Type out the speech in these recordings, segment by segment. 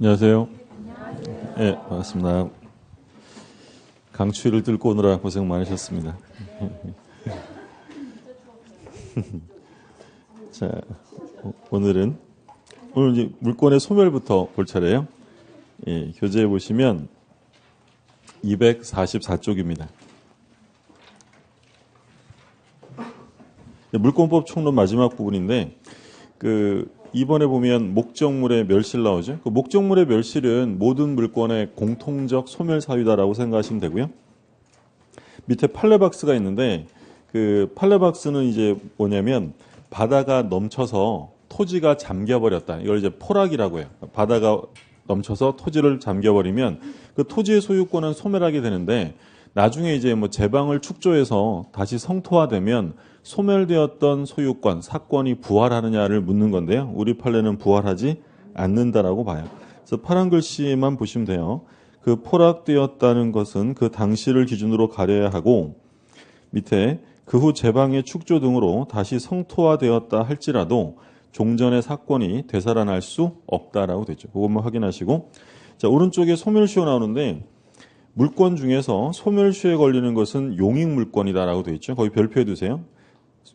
안녕하세요. 네, 반갑습니다. 강추위를 뚫고 오느라 고생 많으셨습니다. 자, 오늘 이제 물권의 소멸부터 볼 차례예요. 예, 교재에 보시면 244쪽입니다. 물권법 총론 마지막 부분인데 이번에 보면 목적물의 멸실 나오죠. 그 목적물의 멸실은 모든 물권의 공통적 소멸 사유다라고 생각하시면 되고요. 밑에 판례박스가 있는데 그 판례박스는 이제 뭐냐면 바다가 넘쳐서 토지가 잠겨버렸다. 이걸 이제 포락이라고 해요. 바다가 넘쳐서 토지를 잠겨버리면 그 토지의 소유권은 소멸하게 되는데 나중에 이제 뭐 제방을 축조해서 다시 성토화되면 소멸되었던 소유권, 사건이 부활하느냐를 묻는 건데요. 우리 판례는 부활하지 않는다라고 봐요. 그래서 파란 글씨만 보시면 돼요. 그 포락되었다는 것은 그 당시를 기준으로 가려야 하고 밑에 그 후 제방의 축조 등으로 다시 성토화되었다 할지라도 종전의 사건이 되살아날 수 없다라고 되죠. 그것만 확인하시고 자 오른쪽에 소멸시효 나오는데 물권 중에서 소멸시효에 걸리는 것은 용익물권이다라고 되어 있죠. 거기 별표해 두세요.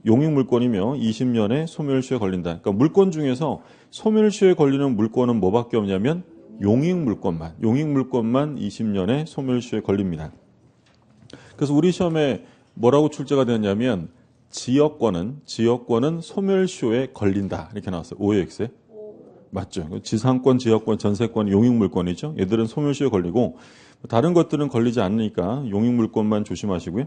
용익물권이며 20년에 소멸시효에 걸린다. 그러니까 물권 중에서 소멸시효에 걸리는 물권은 뭐밖에 없냐면 용익물권만 20년에 소멸시효에 걸립니다. 그래서 우리 시험에 뭐라고 출제가 되었냐면 지역권은 소멸시효에 걸린다 이렇게 나왔어요. OX에 맞죠? 지상권, 지역권, 전세권, 용익물권이죠. 얘들은 소멸시효에 걸리고 다른 것들은 걸리지 않으니까 용익물권만 조심하시고요.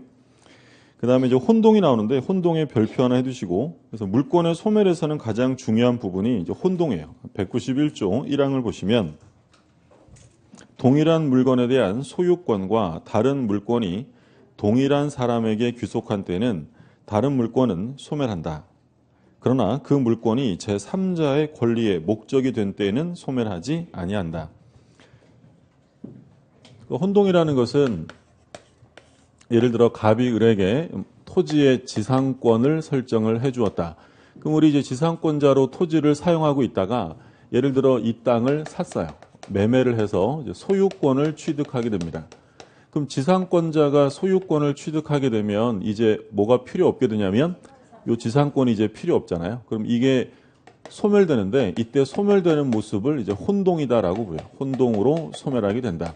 그 다음에 이제 혼동이 나오는데 혼동에 별표 하나 해두시고 그래서 물권의 소멸에서는 가장 중요한 부분이 이제 혼동이에요. 191조 1항을 보시면 동일한 물건에 대한 소유권과 다른 물권이 동일한 사람에게 귀속한 때는 다른 물권은 소멸한다. 그러나 그 물권이 제3자의 권리의 목적이 된 때에는 소멸하지 아니한다. 혼동이라는 것은 예를 들어 갑이 을에게 토지의 지상권을 설정을 해주었다. 그럼 우리 이제 지상권자로 토지를 사용하고 있다가 예를 들어 이 땅을 샀어요. 매매를 해서 이제 소유권을 취득하게 됩니다. 그럼 지상권자가 소유권을 취득하게 되면 이제 뭐가 필요 없게 되냐면 이 지상권이 이제 필요 없잖아요. 그럼 이게 소멸되는데 이때 소멸되는 모습을 이제 혼동이다라고 보여요. 혼동으로 소멸하게 된다.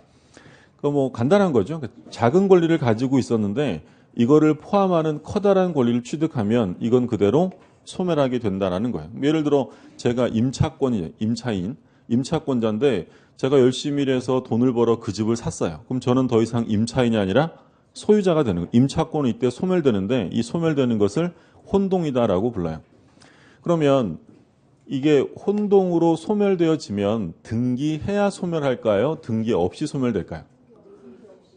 뭐 간단한 거죠. 작은 권리를 가지고 있었는데 이거를 포함하는 커다란 권리를 취득하면 이건 그대로 소멸하게 된다는 거예요. 예를 들어 제가 임차권자인데 제가 열심히 일해서 돈을 벌어 그 집을 샀어요. 그럼 저는 더 이상 임차인이 아니라 소유자가 되는 거예요. 임차권은 이때 소멸되는데 이 소멸되는 것을 혼동이다라고 불러요. 그러면 이게 혼동으로 소멸되어지면 등기해야 소멸할까요? 등기 없이 소멸될까요?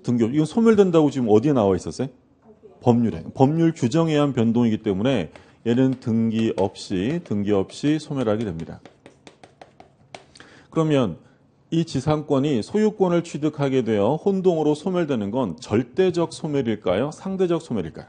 이건 소멸된다고 지금 어디에 나와 있었어요? 법률에. 법률 규정에 의한 변동이기 때문에 얘는 등기 없이 소멸하게 됩니다. 그러면 이 지상권이 소유권을 취득하게 되어 혼동으로 소멸되는 건 절대적 소멸일까요? 상대적 소멸일까요?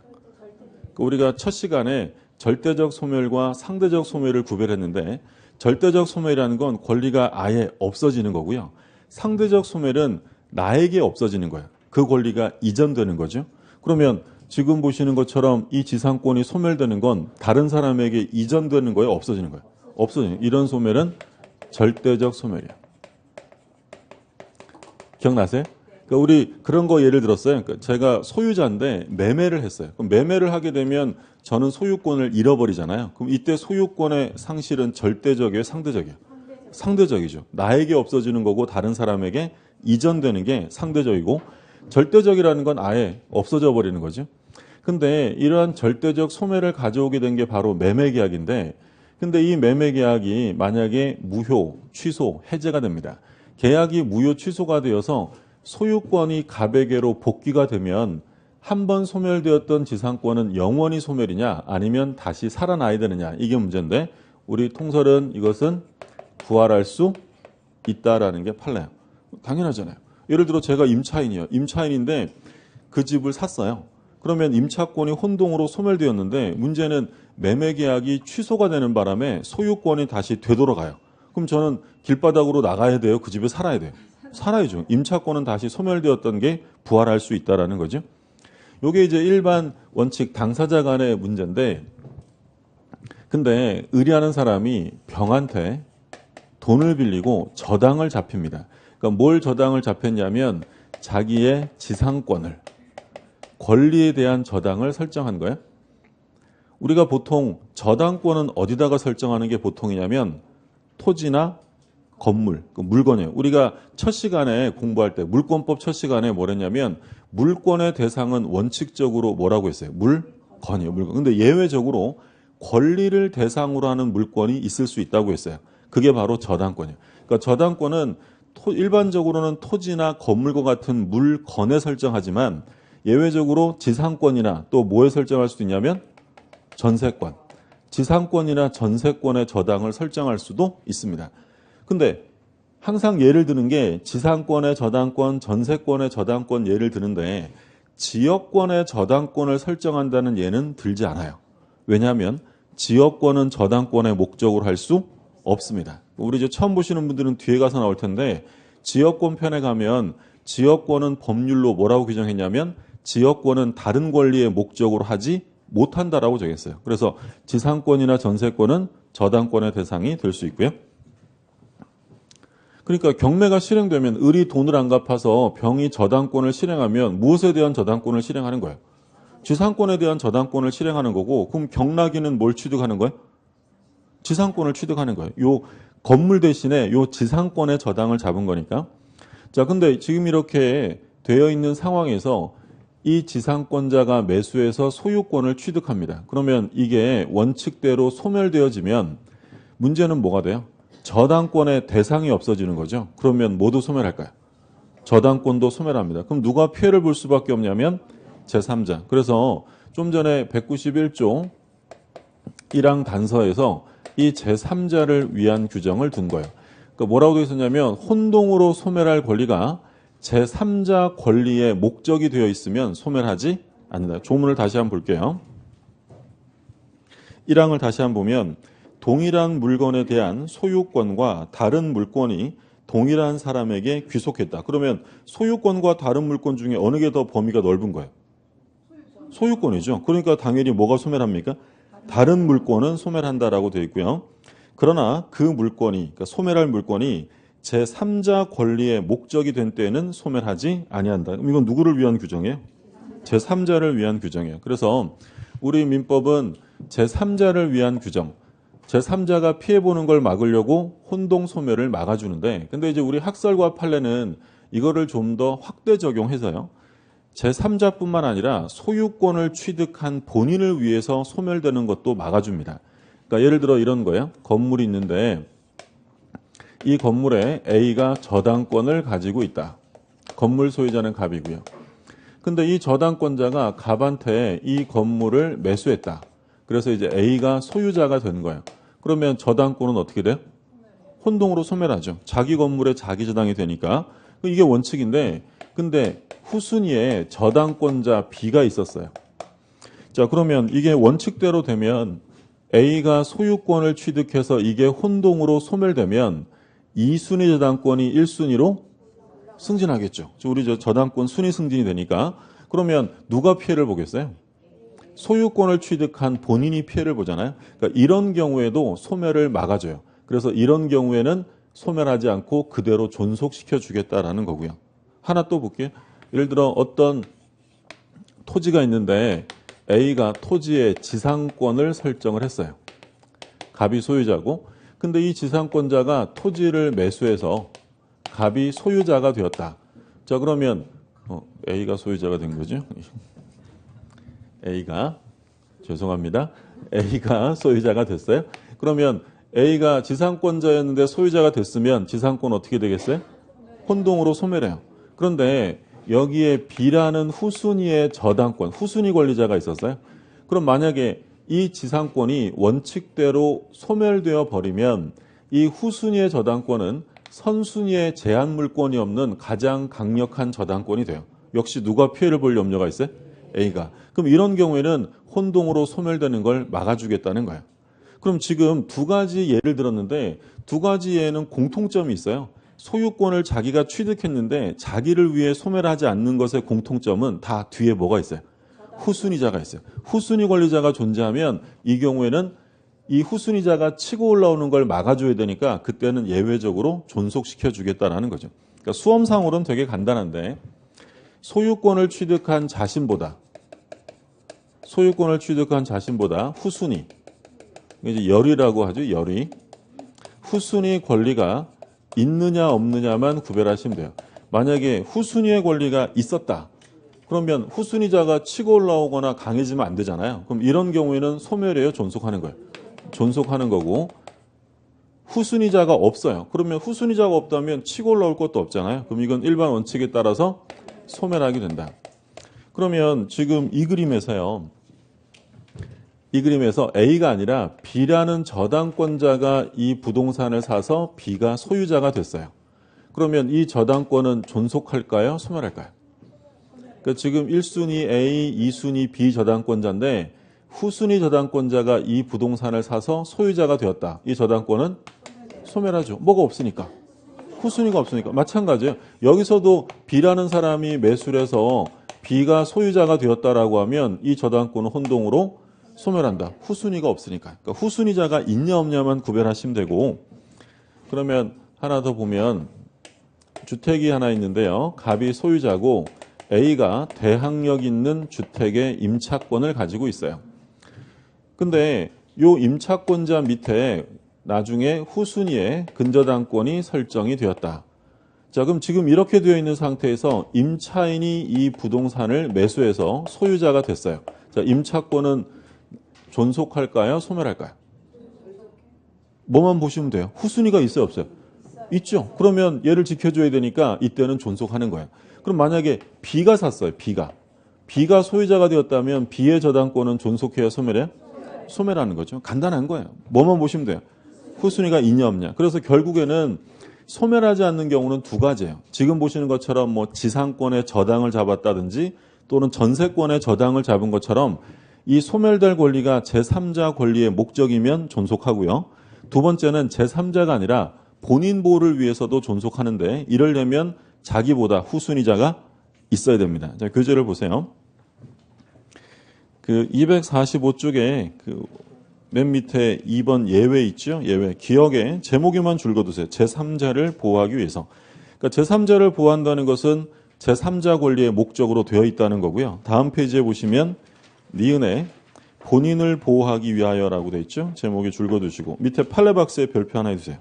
우리가 첫 시간에 절대적 소멸과 상대적 소멸을 구별했는데 절대적 소멸이라는 건 권리가 아예 없어지는 거고요. 상대적 소멸은 나에게 없어지는 거예요. 그 권리가 이전되는 거죠. 그러면 지금 보시는 것처럼 이 지상권이 소멸되는 건 다른 사람에게 이전되는 거예요? 없어지는 거예요? 없어지는. 이런 소멸은 절대적 소멸이에요. 기억나세요? 그러니까 우리 그런 거 예를 들었어요. 그러니까 제가 소유자인데 매매를 했어요. 그럼 매매를 하게 되면 저는 소유권을 잃어버리잖아요. 그럼 이때 소유권의 상실은 절대적이에요? 상대적이에요? 상대적이죠. 나에게 없어지는 거고 다른 사람에게 이전되는 게 상대적이고 절대적이라는 건 아예 없어져 버리는 거죠. 근데 이러한 절대적 소멸을 가져오게 된 게 바로 매매계약인데 근데 이 매매계약이 만약에 무효, 취소, 해제가 됩니다. 계약이 무효, 취소가 되어서 소유권이 갑에게로 복귀가 되면 한 번 소멸되었던 지상권은 영원히 소멸이냐 아니면 다시 살아나야 되느냐 이게 문제인데 우리 통설은 이것은 부활할 수 있다라는 게 판례예요. 당연하잖아요. 예를 들어 제가 임차인이에요. 임차인인데 그 집을 샀어요. 그러면 임차권이 혼동으로 소멸되었는데 문제는 매매계약이 취소가 되는 바람에 소유권이 다시 되돌아가요. 그럼 저는 길바닥으로 나가야 돼요? 그 집에 살아야 돼요? 살아야죠. 임차권은 다시 소멸되었던 게 부활할 수 있다라는 거죠. 요게 이제 일반 원칙 당사자 간의 문제인데, 근데 의리하는 사람이 병한테 돈을 빌리고 저당을 잡힙니다. 그러니까 뭘 저당을 잡혔냐면 자기의 지상권을, 권리에 대한 저당을 설정한 거예요. 우리가 보통 저당권은 어디다가 설정하는 게 보통이냐면 토지나 건물, 그 물건이에요. 우리가 첫 시간에 공부할 때 물권법 첫 시간에 뭐랬냐면 물권의 대상은 원칙적으로 뭐라고 했어요? 물건이에요. 물건. 근데 예외적으로 권리를 대상으로 하는 물건이 있을 수 있다고 했어요. 그게 바로 저당권이에요. 그러니까 저당권은 일반적으로는 토지나 건물과 같은 물건에 설정하지만 예외적으로 지상권이나 또 뭐에 설정할 수도 있냐면 전세권, 지상권이나 전세권의 저당을 설정할 수도 있습니다. 근데 항상 예를 드는 게 지상권의 저당권, 전세권의 저당권 예를 드는데 지역권의 저당권을 설정한다는 예는 들지 않아요. 왜냐하면 지역권은 저당권의 목적으로 할 수 없습니다. 우리 이제 처음 보시는 분들은 뒤에 가서 나올 텐데 지역권 편에 가면 지역권은 법률로 뭐라고 규정했냐면 지역권은 다른 권리의 목적으로 하지 못한다라고 정했어요. 그래서 지상권이나 전세권은 저당권의 대상이 될 수 있고요. 그러니까 경매가 실행되면 을이 돈을 안 갚아서 병이 저당권을 실행하면 무엇에 대한 저당권을 실행하는 거예요? 지상권에 대한 저당권을 실행하는 거고, 그럼 경락이는 뭘 취득하는 거예요? 지상권을 취득하는 거예요. 요 건물 대신에 요 지상권의 저당을 잡은 거니까. 자, 근데 지금 이렇게 되어 있는 상황에서 이 지상권자가 매수해서 소유권을 취득합니다. 그러면 이게 원칙대로 소멸되어지면 문제는 뭐가 돼요? 저당권의 대상이 없어지는 거죠. 그러면 모두 소멸할까요? 저당권도 소멸합니다. 그럼 누가 피해를 볼 수밖에 없냐면 제3자. 그래서 좀 전에 191조 1항 단서에서 이 제3자를 위한 규정을 둔 거예요. 그러니까 뭐라고 되어 있었냐면 혼동으로 소멸할 권리가 제3자 권리의 목적이 되어 있으면 소멸하지 않는다. 조문을 다시 한번 볼게요. 1항을 다시 한번 보면 동일한 물건에 대한 소유권과 다른 물건이 동일한 사람에게 귀속했다. 그러면 소유권과 다른 물건 중에 어느 게 더 범위가 넓은 거예요? 소유권이죠. 그러니까 당연히 뭐가 소멸합니까? 다른 물건은 소멸한다라고 되어 있고요. 그러나 그 물건이, 그러니까 소멸할 물건이 제3자 권리의 목적이 된 때에는 소멸하지 아니한다. 그럼 이건 누구를 위한 규정이에요? 제3자를 위한 규정이에요. 그래서 우리 민법은 제3자를 위한 규정, 제3자가 피해보는 걸 막으려고 혼동 소멸을 막아주는데, 근데 이제 우리 학설과 판례는 이거를 좀 더 확대 적용해서요. 제3자뿐만 아니라 소유권을 취득한 본인을 위해서 소멸되는 것도 막아줍니다. 그러니까 예를 들어 이런 거예요. 건물이 있는데 이 건물에 A가 저당권을 가지고 있다. 건물 소유자는 갑이고요. 근데 이 저당권자가 갑한테 이 건물을 매수했다. 그래서 이제 A가 소유자가 된 거예요. 그러면 저당권은 어떻게 돼요? 혼동으로 소멸하죠. 자기 건물에 자기 저당이 되니까. 이게 원칙인데, 근데 후순위에 저당권자 B가 있었어요. 자, 그러면 이게 원칙대로 되면 A가 소유권을 취득해서 이게 혼동으로 소멸되면 2순위 저당권이 1순위로 승진하겠죠. 우리 저당권 순위 승진이 되니까. 그러면 누가 피해를 보겠어요? 소유권을 취득한 본인이 피해를 보잖아요. 그러니까 이런 경우에도 소멸을 막아줘요. 그래서 이런 경우에는 소멸하지 않고 그대로 존속시켜 주겠다라는 거고요. 하나 또 볼게요. 예를 들어 어떤 토지가 있는데 A가 토지의 지상권을 설정을 했어요. 갑이 소유자고, 근데 이 지상권자가 토지를 매수해서 갑이 소유자가 되었다. 자, 그러면 A가 소유자가 된 거죠. A가, 죄송합니다. A가 소유자가 됐어요. 그러면 A가 지상권자였는데 소유자가 됐으면 지상권 어떻게 되겠어요? 혼동으로 소멸해요. 그런데 여기에 B라는 후순위의 저당권, 후순위 권리자가 있었어요. 그럼 만약에 이 지상권이 원칙대로 소멸되어 버리면 이 후순위의 저당권은 선순위의 제한 물권이 없는 가장 강력한 저당권이 돼요. 역시 누가 피해를 볼 염려가 있어요? A가. 그럼 이런 경우에는 혼동으로 소멸되는 걸 막아주겠다는 거예요. 그럼 지금 두 가지 예를 들었는데 두 가지 예는 공통점이 있어요. 소유권을 자기가 취득했는데 자기를 위해 소멸 하지 않는 것의 공통점은 다 뒤에 뭐가 있어요? 후순위자가 있어요. 후순위 권리자가 존재하면 이 경우에는 이 후순위자가 치고 올라오는 걸 막아줘야 되니까 그때는 예외적으로 존속시켜 주겠다라는 거죠. 그러니까 수험상으로는 되게 간단한데 소유권을 취득한 자신보다 후순위, 이제 열이라고 하죠. 열이. 후순위 권리가 있느냐 없느냐만 구별하시면 돼요. 만약에 후순위의 권리가 있었다. 그러면 후순위자가 치고 올라오거나 강해지면 안 되잖아요. 그럼 이런 경우에는 소멸이에요? 존속하는 거예요? 존속하는 거고, 후순위자가 없어요. 그러면 후순위자가 없다면 치고 올라올 것도 없잖아요. 그럼 이건 일반 원칙에 따라서 소멸하게 된다. 그러면 지금 이 그림에서요. 이 그림에서 A가 아니라 B라는 저당권자가 이 부동산을 사서 B가 소유자가 됐어요. 그러면 이 저당권은 존속할까요? 소멸할까요? 그러니까 지금 1순위 A, 2순위 B 저당권자인데 후순위 저당권자가 이 부동산을 사서 소유자가 되었다. 이 저당권은 소멸하죠. 뭐가 없으니까. 후순위가 없으니까. 마찬가지예요. 여기서도 B라는 사람이 매수를 해서 B가 소유자가 되었다라고 하면 이 저당권은 혼동으로 소멸한다. 후순위가 없으니까. 그러니까 후순위자가 있냐 없냐만 구별하시면 되고, 그러면 하나 더 보면 주택이 하나 있는데요. 갑이 소유자고 A가 대항력 있는 주택의 임차권을 가지고 있어요. 근데 요 임차권자 밑에 나중에 후순위에 근저당권이 설정이 되었다. 자, 그럼 지금 이렇게 되어 있는 상태에서 임차인이 이 부동산을 매수해서 소유자가 됐어요. 자, 임차권은 존속할까요? 소멸할까요? 뭐만 보시면 돼요. 후순위가 있어요, 없어요? 있죠. 그러면 얘를 지켜줘야 되니까 이때는 존속하는 거예요. 그럼 만약에 B가 샀어요. B가 소유자가 되었다면 B의 저당권은 존속해야 소멸해요? 소멸하는 거죠. 간단한 거예요. 뭐만 보시면 돼요. 후순위가 있냐 없냐. 그래서 결국에는 소멸하지 않는 경우는 두 가지예요. 지금 보시는 것처럼 뭐 지상권의 저당을 잡았다든지 또는 전세권의 저당을 잡은 것처럼 이 소멸될 권리가 제3자 권리의 목적이면 존속하고요. 두 번째는 제3자가 아니라 본인 보호를 위해서도 존속하는데 이러려면 자기보다 후순위자가 있어야 됩니다. 자, 교재를 보세요. 그 245쪽에 그 맨 밑에 2번 예외 있죠? 예외. 기억에 제목에만 줄거두세요. 제3자를 보호하기 위해서. 그러니까 제3자를 보호한다는 것은 제3자 권리의 목적으로 되어 있다는 거고요. 다음 페이지에 보시면 니은에 본인을 보호하기 위하여라고 되어 있죠. 제목에 줄거두시고 밑에 팔레박스에 별표 하나 해주세요.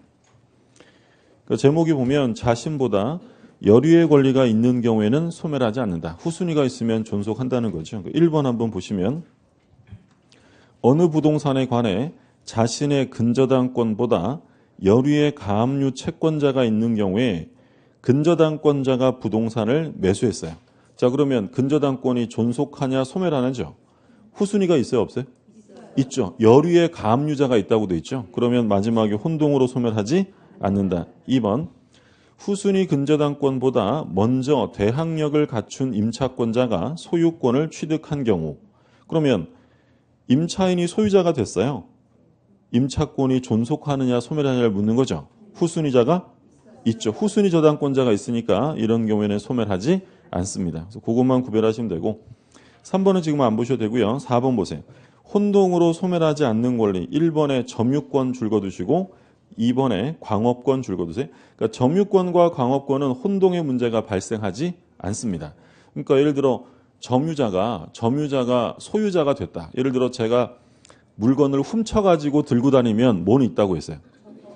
그러니까 제목이 보면 자신보다 여류의 권리가 있는 경우에는 소멸하지 않는다. 후순위가 있으면 존속한다는 거죠. 1번 한번 보시면 어느 부동산에 관해 자신의 근저당권보다 여류의 가압류 채권자가 있는 경우에 근저당권자가 부동산을 매수했어요. 자, 그러면 근저당권이 존속하냐 소멸하냐죠. 후순위가 있어요, 없어요? 있죠. 여류의 가압류자가 있다고 돼 있죠. 그러면 마지막에 혼동으로 소멸하지 않는다. 2번 후순위 근저당권보다 먼저 대항력을 갖춘 임차권자가 소유권을 취득한 경우, 그러면 임차인이 소유자가 됐어요. 임차권이 존속하느냐 소멸하느냐를 묻는 거죠. 후순위자가 있죠. 후순위 저당권자가 있으니까 이런 경우에는 소멸하지 않습니다. 그래서 그것만 구별하시면 되고 3번은 지금 안 보셔도 되고요. 4번 보세요. 혼동으로 소멸하지 않는 권리 1번에 점유권 줄거두시고 2번에 광업권 줄거두세요. 그러니까 점유권과 광업권은 혼동의 문제가 발생하지 않습니다. 그러니까 예를 들어 점유자가 소유자가 됐다. 예를 들어 제가 물건을 훔쳐가지고 들고 다니면 뭐는 있다고 했어요?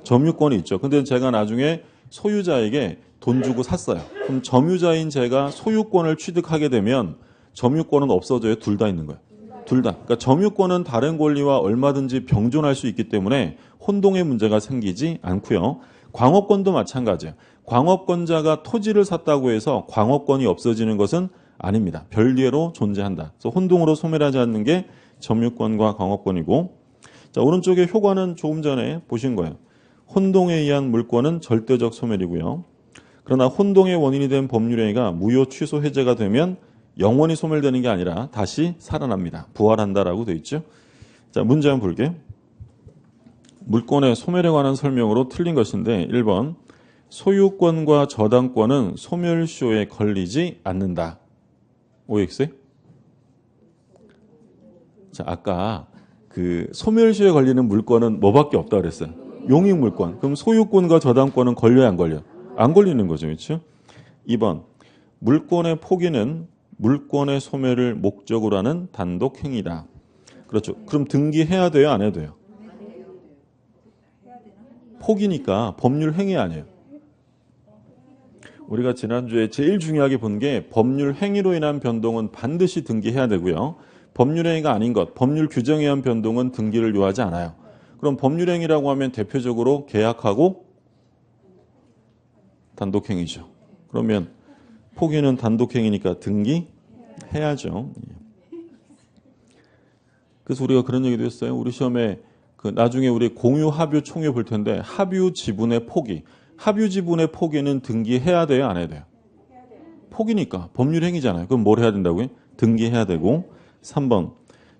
점유권이 있죠. 근데 제가 나중에 소유자에게 돈 주고 샀어요. 그럼 점유자인 제가 소유권을 취득하게 되면 점유권은 없어져요? 둘 다 있는 거예요? 둘 다. 그러니까 점유권은 다른 권리와 얼마든지 병존할 수 있기 때문에 혼동의 문제가 생기지 않고요. 광업권도 마찬가지예요. 광업권자가 토지를 샀다고 해서 광업권이 없어지는 것은 아닙니다. 별개로 존재한다. 그래서 혼동으로 소멸하지 않는 게 점유권과 광업권이고, 자, 오른쪽에 효과는 조금 전에 보신 거예요. 혼동에 의한 물권은 절대적 소멸이고요. 그러나 혼동의 원인이 된 법률행위가 무효 취소 해제가 되면 영원히 소멸되는 게 아니라 다시 살아납니다. 부활한다라고 되어 있죠. 자, 문제 한번 볼게요. 물권의 소멸에 관한 설명으로 틀린 것인데 1번 소유권과 저당권은 소멸시효에 걸리지 않는다. OX요? 자, 아까 그 소멸시효에 걸리는 물권은 뭐밖에 없다 그랬어요? 용익물권. 그럼 소유권과 저당권은 걸려야 안 걸려? 안 걸리는 거죠. 그렇죠? 2번 물권의 포기는 물권의 소멸을 목적으로 하는 단독 행위다. 그렇죠. 그럼 등기해야 돼요? 안 해도 돼요? 포기니까 법률 행위 아니에요. 우리가 지난주에 제일 중요하게 본 게 법률 행위로 인한 변동은 반드시 등기해야 되고요. 법률 행위가 아닌 것, 법률 규정에 의한 변동은 등기를 요하지 않아요. 그럼 법률 행위라고 하면 대표적으로 계약하고 단독 행위죠. 그러면 포기는 단독 행위니까 등기해야죠. 그래서 우리가 그런 얘기도 했어요. 우리 시험에 나중에 우리 공유, 합유, 총유 볼 텐데 합유 지분의 포기. 합유 지분의 포기는 등기해야 돼요? 안 해야 돼요? 포기니까 법률 행위잖아요. 그럼 뭘 해야 된다고요? 등기해야 되고 3번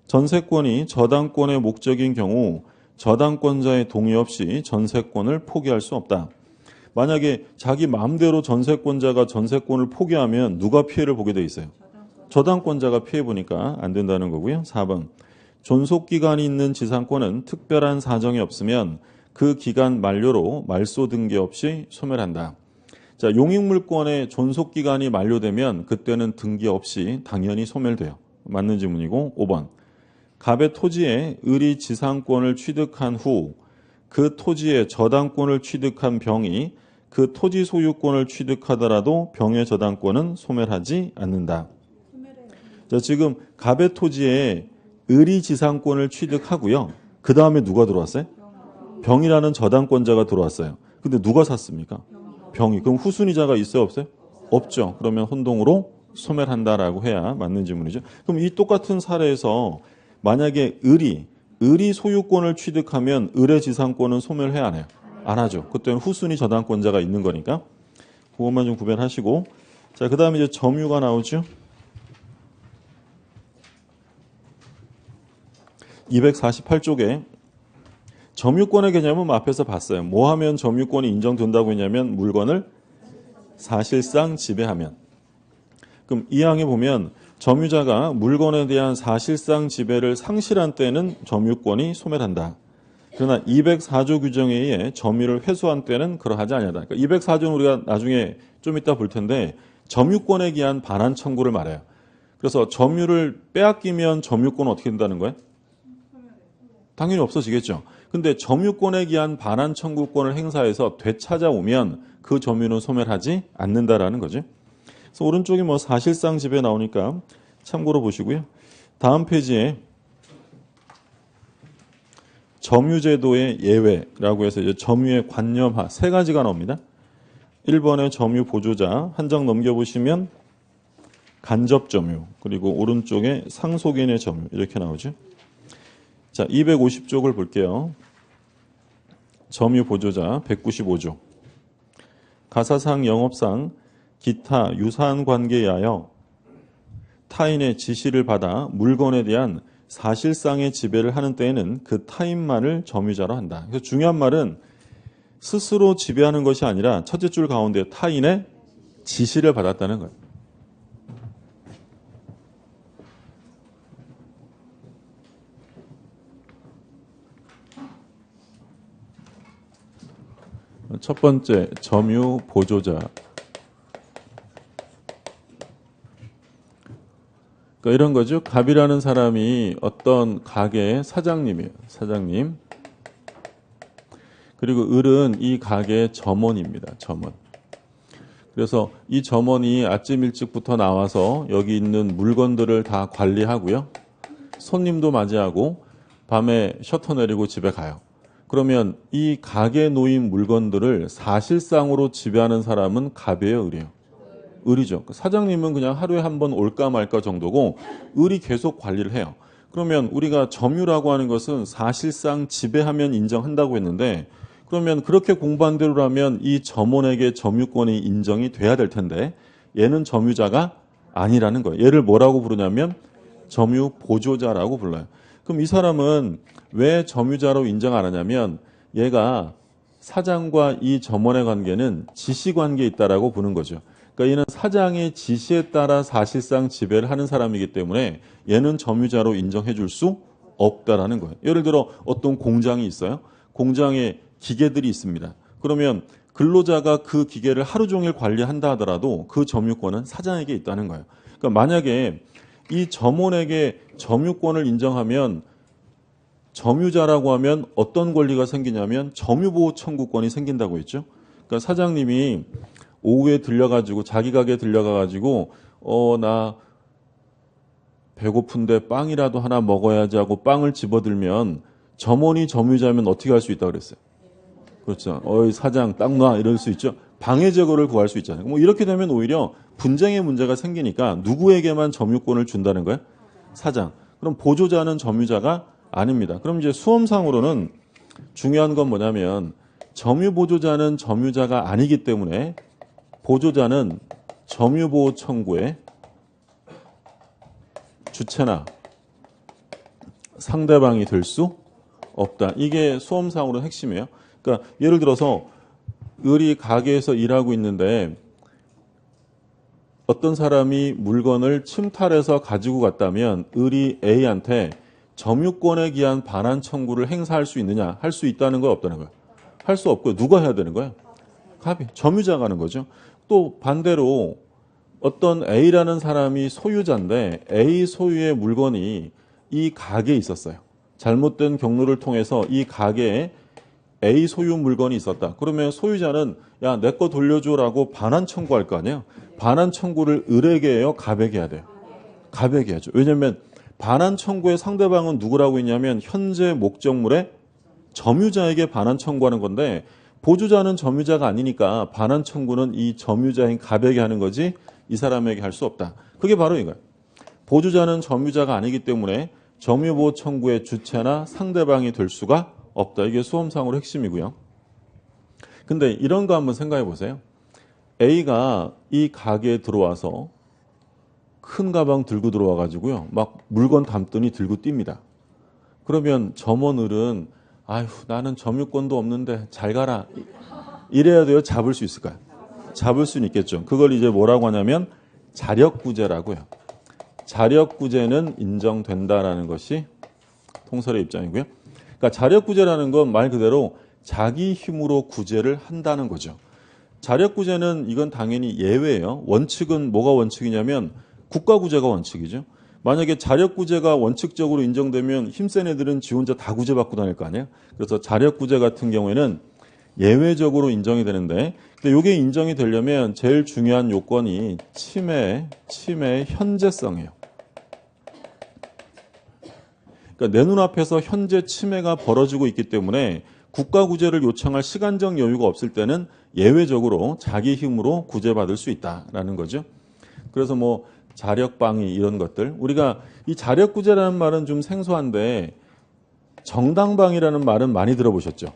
전세권이 저당권의 목적인 경우 저당권자의 동의 없이 전세권을 포기할 수 없다. 만약에 자기 마음대로 전세권자가 전세권을 포기하면 누가 피해를 보게 돼 있어요? 저당권자가 피해 보니까 안 된다는 거고요. 4번 존속기간이 있는 지상권은 특별한 사정이 없으면 그 기간 만료로 말소 등기 없이 소멸한다. 자, 용익물권의 존속기간이 만료되면 그때는 등기 없이 당연히 소멸돼요. 맞는 질문이고 5번 갑의 토지에 을이 지상권을 취득한 후 그 토지에 저당권을 취득한 병이 그 토지 소유권을 취득하더라도 병의 저당권은 소멸하지 않는다. 자, 지금 갑의 토지에 을이 지상권을 취득하고요. 그 다음에 누가 들어왔어요? 병이라는 저당권자가 들어왔어요. 근데 누가 샀습니까? 병이. 그럼 후순위자가 있어요? 없어요? 없죠. 그러면 혼동으로 소멸한다라고 해야 맞는 질문이죠. 그럼 이 똑같은 사례에서 만약에 을이 소유권을 취득하면 을의 지상권은 소멸해야 안 해요? 안 하죠. 그때는 후순위 저당권자가 있는 거니까. 그것만 좀 구별하시고. 자, 그 다음에 이제 점유가 나오죠. 248쪽에 점유권의 개념은 앞에서 봤어요. 뭐 하면 점유권이 인정된다고 했냐면 물건을 사실상 지배하면. 그럼 이 항에 보면 점유자가 물건에 대한 사실상 지배를 상실한 때는 점유권이 소멸한다. 그러나 204조 규정에 의해 점유를 회수한 때는 그러하지 아니하다. 그러니까 204조는 우리가 나중에 좀 이따 볼 텐데 점유권에 기한 반환 청구를 말해요. 그래서 점유를 빼앗기면 점유권은 어떻게 된다는 거예요? 당연히 없어지겠죠. 근데 점유권에 기한 반환 청구권을 행사해서 되찾아오면 그 점유는 소멸하지 않는다라는 거죠. 그래서 오른쪽에 뭐 사실상 지배 나오니까 참고로 보시고요. 다음 페이지에 점유제도의 예외라고 해서 이제 점유의 관념화 세 가지가 나옵니다. 1번의 점유 보조자 한 장 넘겨보시면 간접 점유 그리고 오른쪽에 상속인의 점유 이렇게 나오죠. 자, 250쪽을 볼게요. 점유 보조자 195조. 가사상 영업상 기타 유사한 관계에 하여 타인의 지시를 받아 물건에 대한 사실상의 지배를 하는 때에는 그 타인만을 점유자로 한다. 그래서 중요한 말은 스스로 지배하는 것이 아니라 첫째 줄 가운데 타인의 지시를 받았다는 거예요. 첫 번째 점유 보조자. 그러니까 이런 거죠. 갑이라는 사람이 어떤 가게의 사장님이에요. 사장님. 그리고 을은 이 가게의 점원입니다. 점원. 그래서 이 점원이 아침 일찍부터 나와서 여기 있는 물건들을 다 관리하고요. 손님도 맞이하고 밤에 셔터 내리고 집에 가요. 그러면 이 가게에 놓인 물건들을 사실상으로 지배하는 사람은 갑이에요, 을이에요? 을이죠. 사장님은 그냥 하루에 한 번 올까 말까 정도고 을이 계속 관리를 해요. 그러면 우리가 점유라고 하는 것은 사실상 지배하면 인정한다고 했는데 그러면 그렇게 공부한 대로라면 이 점원에게 점유권이 인정이 돼야 될 텐데 얘는 점유자가 아니라는 거예요. 얘를 뭐라고 부르냐면 점유 보조자라고 불러요. 그럼 이 사람은 왜 점유자로 인정 안 하냐면 얘가 사장과 이 점원의 관계는 지시 관계에 있다라고 보는 거죠. 그러니까 얘는 사장의 지시에 따라 사실상 지배를 하는 사람이기 때문에 얘는 점유자로 인정해 줄 수 없다라는 거예요. 예를 들어 어떤 공장이 있어요. 공장에 기계들이 있습니다. 그러면 근로자가 그 기계를 하루 종일 관리한다 하더라도 그 점유권은 사장에게 있다는 거예요. 그러니까 만약에 이 점원에게 점유권을 인정하면 점유자라고 하면 어떤 권리가 생기냐면 점유보호 청구권이 생긴다고 했죠. 그러니까 사장님이 오후에 들려가지고 자기 가게에 들려가가지고 나 배고픈데 빵이라도 하나 먹어야지 하고 빵을 집어들면 점원이 점유자면 어떻게 할 수 있다고 그랬어요? 그렇죠. 어이 사장 땅 놔 이럴 수 있죠. 방해 제거를 구할 수 있잖아요. 뭐 이렇게 되면 오히려 분쟁의 문제가 생기니까 누구에게만 점유권을 준다는 거예요? 사장. 그럼 보조자는 점유자가 아닙니다. 그럼 이제 수험상으로는 중요한 건 뭐냐면 점유보조자는 점유자가 아니기 때문에 보조자는 점유보호 청구의 주체나 상대방이 될 수 없다. 이게 수험상으로 핵심이에요. 그러니까 예를 들어서 을이 가게에서 일하고 있는데 어떤 사람이 물건을 침탈해서 가지고 갔다면 을이 A한테 점유권에 기한 반환 청구를 행사할 수 있느냐? 할 수 있다는 거야, 없다는 거야? 할 수 없고요. 누가 해야 되는 거야? 갑이, 점유자가 하는 거죠. 또 반대로 어떤 A라는 사람이 소유자인데 A 소유의 물건이 이 가게에 있었어요. 잘못된 경로를 통해서 이 가게에 A 소유 물건이 있었다. 그러면 소유자는 야, 내 거 돌려줘라고 반환 청구할 거 아니에요? 반환 청구를 을에게 해요? 갑에게 해야 돼요? 갑에게 해야죠. 왜냐하면 반환 청구의 상대방은 누구라고 했냐면 현재 목적물의 점유자에게 반환 청구하는 건데 보조자는 점유자가 아니니까 반환 청구는 이 점유자인 갑에게 하는 거지 이 사람에게 할 수 없다. 그게 바로 이거예요. 보조자는 점유자가 아니기 때문에 점유보호 청구의 주체나 상대방이 될 수가 없다. 이게 수험상으로 핵심이고요. 근데 이런 거 한번 생각해 보세요. A가 이 가게에 들어와서 큰 가방 들고 들어와 가지고요. 막 물건 담더니 들고 뜁니다. 그러면 점원을은 아휴 나는 점유권도 없는데 잘 가라. 이래야 돼요. 잡을 수 있을까요? 잡을 수는 있겠죠. 그걸 이제 뭐라고 하냐면 자력구제라고요. 자력구제는 인정된다라는 것이 통설의 입장이고요. 그러니까 자력구제라는 건 말 그대로 자기 힘으로 구제를 한다는 거죠. 자력구제는 이건 당연히 예외예요. 원칙은 뭐가 원칙이냐면 국가구제가 원칙이죠. 만약에 자력구제가 원칙적으로 인정되면 힘센 애들은 지 혼자 다 구제받고 다닐 거 아니에요. 그래서 자력구제 같은 경우에는 예외적으로 인정이 되는데 근데 이게 인정이 되려면 제일 중요한 요건이 침해의 현재성이에요. 그러니까 내 눈앞에서 현재 침해가 벌어지고 있기 때문에 국가구제를 요청할 시간적 여유가 없을 때는 예외적으로 자기 힘으로 구제받을 수 있다라는 거죠. 그래서 뭐 자력방위 이런 것들 우리가 이 자력구제라는 말은 좀 생소한데 정당방위라는 말은 많이 들어보셨죠.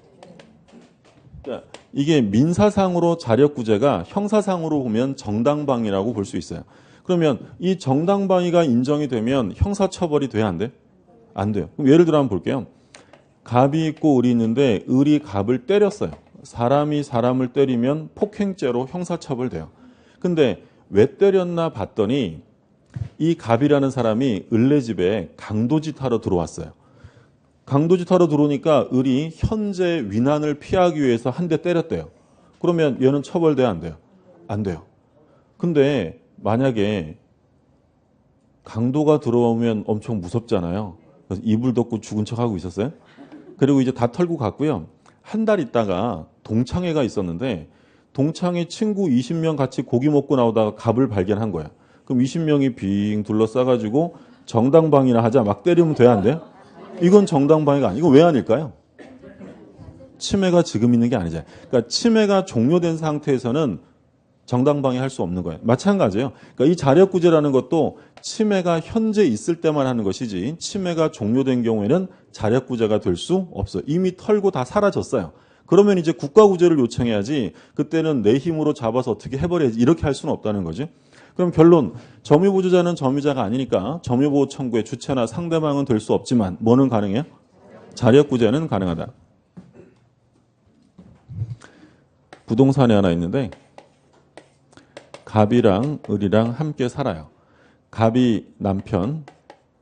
그러니까 이게 민사상으로 자력구제가 형사상으로 보면 정당방위라고 볼 수 있어요. 그러면 이 정당방위가 인정이 되면 형사처벌이 돼야 안 돼? 안 돼요. 그럼 예를 들어 한번 볼게요. 갑이 있고 을이 있는데 을이 갑을 때렸어요. 사람이 사람을 때리면 폭행죄로 형사처벌돼요. 근데 왜 때렸나 봤더니 이 갑이라는 사람이 을네 집에 강도짓하러 들어왔어요. 강도짓하러 들어오니까 을이 현재 위난을 피하기 위해서 한 대 때렸대요. 그러면 얘는 처벌돼야 안 돼요? 안 돼요. 근데 만약에 강도가 들어오면 엄청 무섭잖아요. 그래서 이불 덮고 죽은 척하고 있었어요. 그리고 이제 다 털고 갔고요. 한 달 있다가 동창회가 있었는데 동창회 친구 20명 같이 고기 먹고 나오다가 갑을 발견한 거야. 그럼 20명이 빙 둘러싸가지고 정당방위나 하자 막 때리면 돼야 안 돼요? 이건 정당방위가 아니고 왜 아닐까요? 침해가 지금 있는 게 아니잖아요. 그러니까 침해가 종료된 상태에서는 정당방위 할 수 없는 거예요. 마찬가지예요. 그러니까 이 자력구제라는 것도 침해가 현재 있을 때만 하는 것이지 침해가 종료된 경우에는 자력구제가 될 수 없어요. 이미 털고 다 사라졌어요. 그러면 이제 국가구제를 요청해야지 그때는 내 힘으로 잡아서 어떻게 해버려야지 이렇게 할 수는 없다는 거죠. 그럼 결론 점유보조자는 점유자가 아니니까 점유보호 청구의 주체나 상대방은 될 수 없지만 뭐는 가능해요? 자력구제는 가능하다. 부동산이 하나 있는데 갑이랑 을이랑 함께 살아요. 갑이 남편,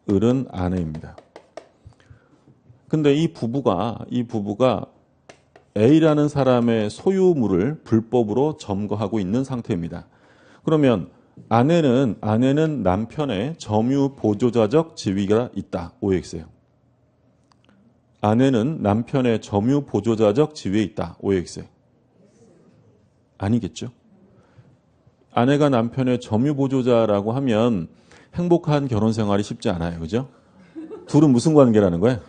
을은 아내입니다. 근데 이 부부가 A라는 사람의 소유물을 불법으로 점거하고 있는 상태입니다. 그러면 아내는 남편의 점유 보조자적 지위가 있다. OX예요. 아내는 남편의 점유 보조자적 지위에 있다. OX예요. 아니겠죠? 아내가 남편의 점유 보조자라고 하면 행복한 결혼 생활이 쉽지 않아요. 그죠? 둘은 무슨 관계라는 거예요?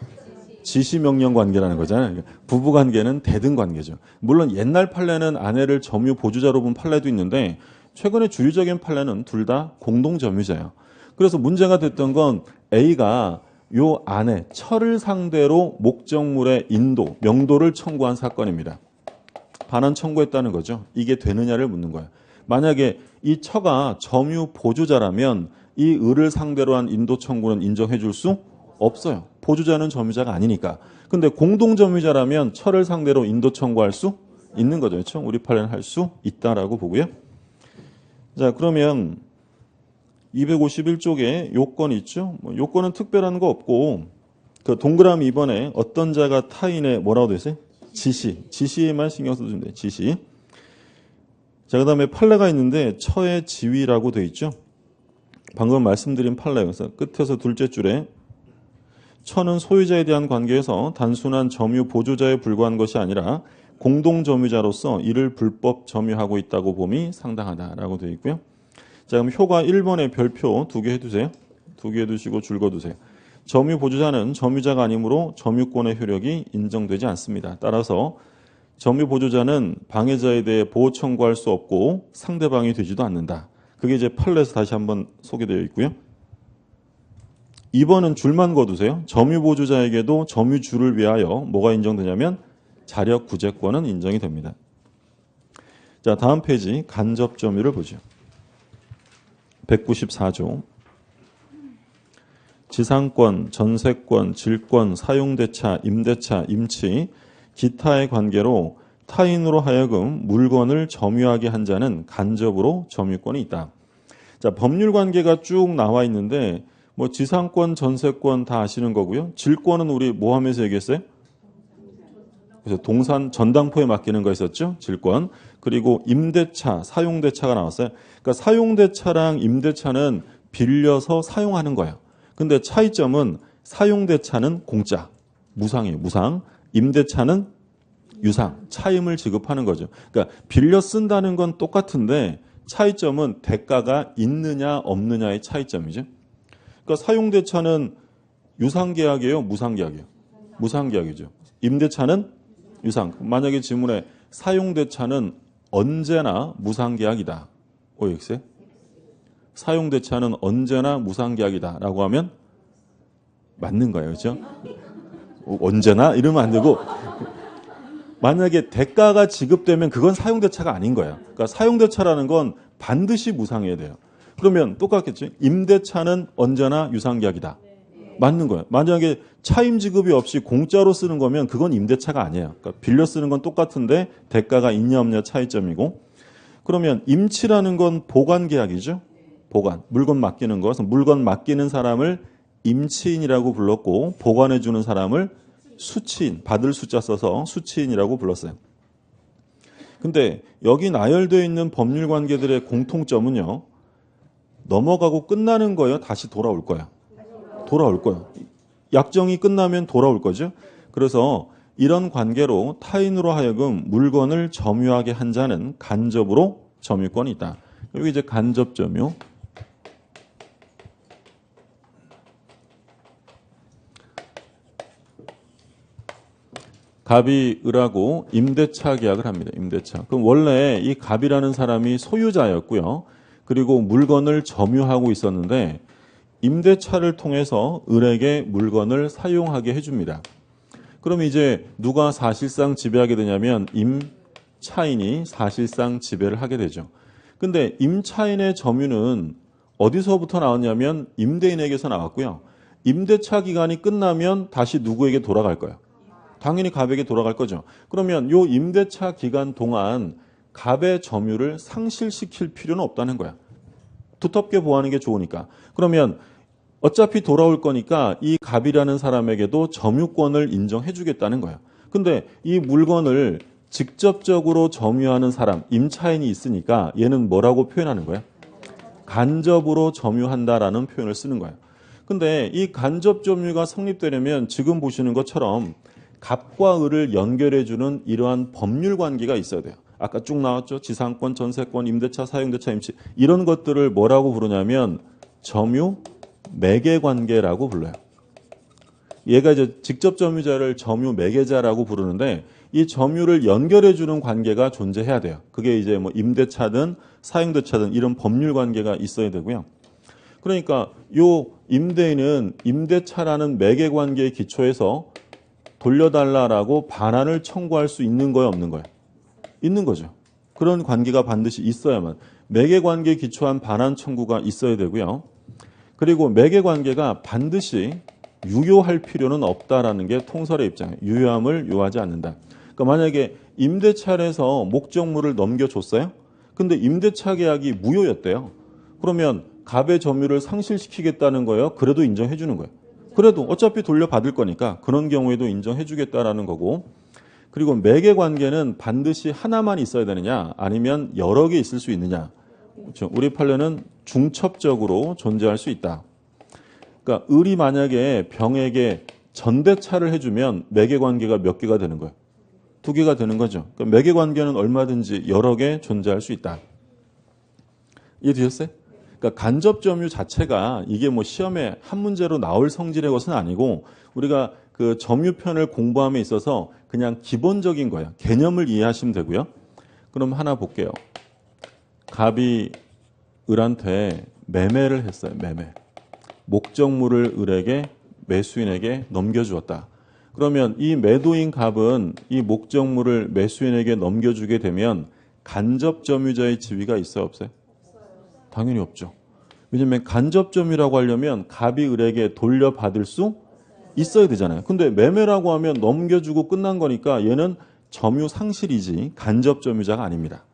지시명령 관계라는 거잖아요. 부부 관계는 대등 관계죠. 물론 옛날 판례는 아내를 점유 보조자로 본 판례도 있는데 최근에 주류적인 판례는 둘 다 공동 점유자예요. 그래서 문제가 됐던 건 A가 요 아내 철을 상대로 목적물의 인도, 명도를 청구한 사건입니다. 반환 청구했다는 거죠. 이게 되느냐를 묻는 거예요. 만약에 이 처가 점유 보조자라면 이 을을 상대로 한 인도 청구는 인정해 줄 수 없어요. 보조자는 점유자가 아니니까. 근데 공동 점유자라면 처를 상대로 인도 청구할 수 있는 거죠. 그렇죠? 우리 판례는 할 수 있다라고 보고요. 자, 그러면 251쪽에 요건이 있죠. 요건은 특별한 거 없고 그 동그라미 2번에 어떤 자가 타인의 뭐라고 돼 있어요? 지시에만 신경 써주면 돼요. 지시. 자, 그 다음에 판례가 있는데 처의 지위라고 돼 있죠. 방금 말씀드린 판례에서 끝에서 둘째 줄에 처는 소유자에 대한 관계에서 단순한 점유 보조자에 불과한 것이 아니라 공동 점유자로서 이를 불법 점유하고 있다고 봄이 상당하다라고 되어 있고요. 자, 그럼 효과 1번에 별표 2개 해두세요. 2개 해두시고 줄거두세요. 점유 보조자는 점유자가 아니므로 점유권의 효력이 인정되지 않습니다. 따라서 점유 보조자는 방해자에 대해 보호 청구할 수 없고 상대방이 되지도 않는다. 그게 이제 판례에서 다시 한번 소개되어 있고요. 2번은 줄만 거두세요. 점유 보조자에게도 점유주를 위하여 뭐가 인정되냐면 자력 구제권은 인정이 됩니다. 자, 다음 페이지 간접 점유를 보죠. 194조. 지상권, 전세권, 질권, 사용대차, 임대차, 임치, 기타의 관계로 타인으로 하여금 물건을 점유하게 한 자는 간접으로 점유권이 있다. 자, 법률 관계가 쭉 나와 있는데 뭐 지상권, 전세권 다 아시는 거고요. 질권은 우리 뭐 하면서 얘기했어요? 그래서 동산 전당포에 맡기는 거 있었죠. 질권. 그리고 임대차, 사용대차가 나왔어요. 그러니까 사용대차랑 임대차는 빌려서 사용하는 거예요. 근데 차이점은 사용대차는 공짜, 무상이에요. 무상. 임대차는 유상, 차임을 지급하는 거죠. 그러니까 빌려 쓴다는 건 똑같은데 차이점은 대가가 있느냐 없느냐의 차이점이죠. 그러니까 사용대차는 유상계약이에요, 무상계약이에요? 무상계약이죠. 임대차는 유상. 만약에 지문에 사용대차는 언제나 무상계약이다. OX? 사용대차는 언제나 무상계약이다. 라고 하면 맞는 거예요. 그렇죠? 언제나? 이러면 안 되고 만약에 대가가 지급되면 그건 사용대차가 아닌 거예요. 그러니까 사용대차라는 건 반드시 무상해야 돼요. 그러면 똑같겠죠. 임대차는 언제나 유상계약이다. 맞는 거예요. 만약에 차임 지급이 없이 공짜로 쓰는 거면 그건 임대차가 아니에요. 그러니까 빌려 쓰는 건 똑같은데 대가가 있냐 없냐 차이점이고. 그러면 임치라는 건 보관계약이죠. 보관. 물건 맡기는 거. 그래서 물건 맡기는 사람을 임치인이라고 불렀고 보관해 주는 사람을 수치인, 받을 숫자 써서 수치인이라고 불렀어요. 근데 여기 나열되어 있는 법률 관계들의 공통점은요. 넘어가고 끝나는 거예요. 다시 돌아올 거예요. 돌아올 거예요. 약정이 끝나면 돌아올 거죠. 그래서 이런 관계로 타인으로 하여금 물건을 점유하게 한 자는 간접으로 점유권이 있다. 여기 이제 간접 점유. 갑이 을하고 임대차 계약을 합니다. 임대차. 그럼 원래 이 갑이라는 사람이 소유자였고요. 그리고 물건을 점유하고 있었는데 임대차를 통해서 을에게 물건을 사용하게 해줍니다. 그럼 이제 누가 사실상 지배하게 되냐면 임차인이 사실상 지배를 하게 되죠. 근데 임차인의 점유는 어디서부터 나왔냐면 임대인에게서 나왔고요. 임대차 기간이 끝나면 다시 누구에게 돌아갈 거예요? 당연히 갑에게 돌아갈 거죠. 그러면 요 임대차 기간 동안 갑의 점유를 상실시킬 필요는 없다는 거야. 두텁게 보호하는 게 좋으니까. 그러면 어차피 돌아올 거니까 이 갑이라는 사람에게도 점유권을 인정해 주겠다는 거야. 근데 이 물건을 직접적으로 점유하는 사람, 임차인이 있으니까 얘는 뭐라고 표현하는 거야? 간접으로 점유한다라는 표현을 쓰는 거예요. 근데 이 간접 점유가 성립되려면 지금 보시는 것처럼 갑과 을을 연결해주는 이러한 법률 관계가 있어야 돼요. 아까 쭉 나왔죠. 지상권, 전세권, 임대차, 사용대차, 임치. 이런 것들을 뭐라고 부르냐면 점유 매개 관계라고 불러요. 얘가 이제 직접 점유자를 점유 매개자라고 부르는데 이 점유를 연결해주는 관계가 존재해야 돼요. 그게 이제 뭐 임대차든 사용대차든 이런 법률 관계가 있어야 되고요. 그러니까 요 임대인은 임대차라는 매개 관계의 기초에서 돌려달라라고 반환을 청구할 수 있는 거예요, 없는 거예요? 있는 거죠. 그런 관계가 반드시 있어야만. 매개 관계에 기초한 반환 청구가 있어야 되고요. 그리고 매개 관계가 반드시 유효할 필요는 없다라는 게 통설의 입장이에요. 유효함을 요하지 않는다. 그러니까 만약에 임대차에서 목적물을 넘겨줬어요. 근데 임대차 계약이 무효였대요. 그러면 갑의 점유를 상실시키겠다는 거예요. 그래도 인정해 주는 거예요. 그래도 어차피 돌려받을 거니까 그런 경우에도 인정해 주겠다라는 거고. 그리고 매개 관계는 반드시 하나만 있어야 되느냐 아니면 여러 개 있을 수 있느냐. 그렇죠. 우리 판례는 중첩적으로 존재할 수 있다. 그러니까 을이 만약에 병에게 전대차를 해주면 매개 관계가 몇 개가 되는 거예요? 2개가 되는 거죠. 그러니까 매개 관계는 얼마든지 여러 개 존재할 수 있다. 이해되셨어요? 그러니까 간접 점유 자체가 이게 뭐 시험에 한 문제로 나올 성질의 것은 아니고 우리가 그 점유편을 공부함에 있어서 그냥 기본적인 거예요. 개념을 이해하시면 되고요. 그럼 하나 볼게요. 갑이 을한테 매매를 했어요. 매매. 목적물을 을에게 매수인에게 넘겨주었다. 그러면 이 매도인 갑은 이 목적물을 매수인에게 넘겨주게 되면 간접 점유자의 지위가 있어요, 없어요? 당연히 없죠. 왜냐하면 간접 점유라고 하려면 갑이 을에게 돌려받을 수 있어야 되잖아요. 근데 매매라고 하면 넘겨주고 끝난 거니까 얘는 점유 상실이지 간접 점유자가 아닙니다.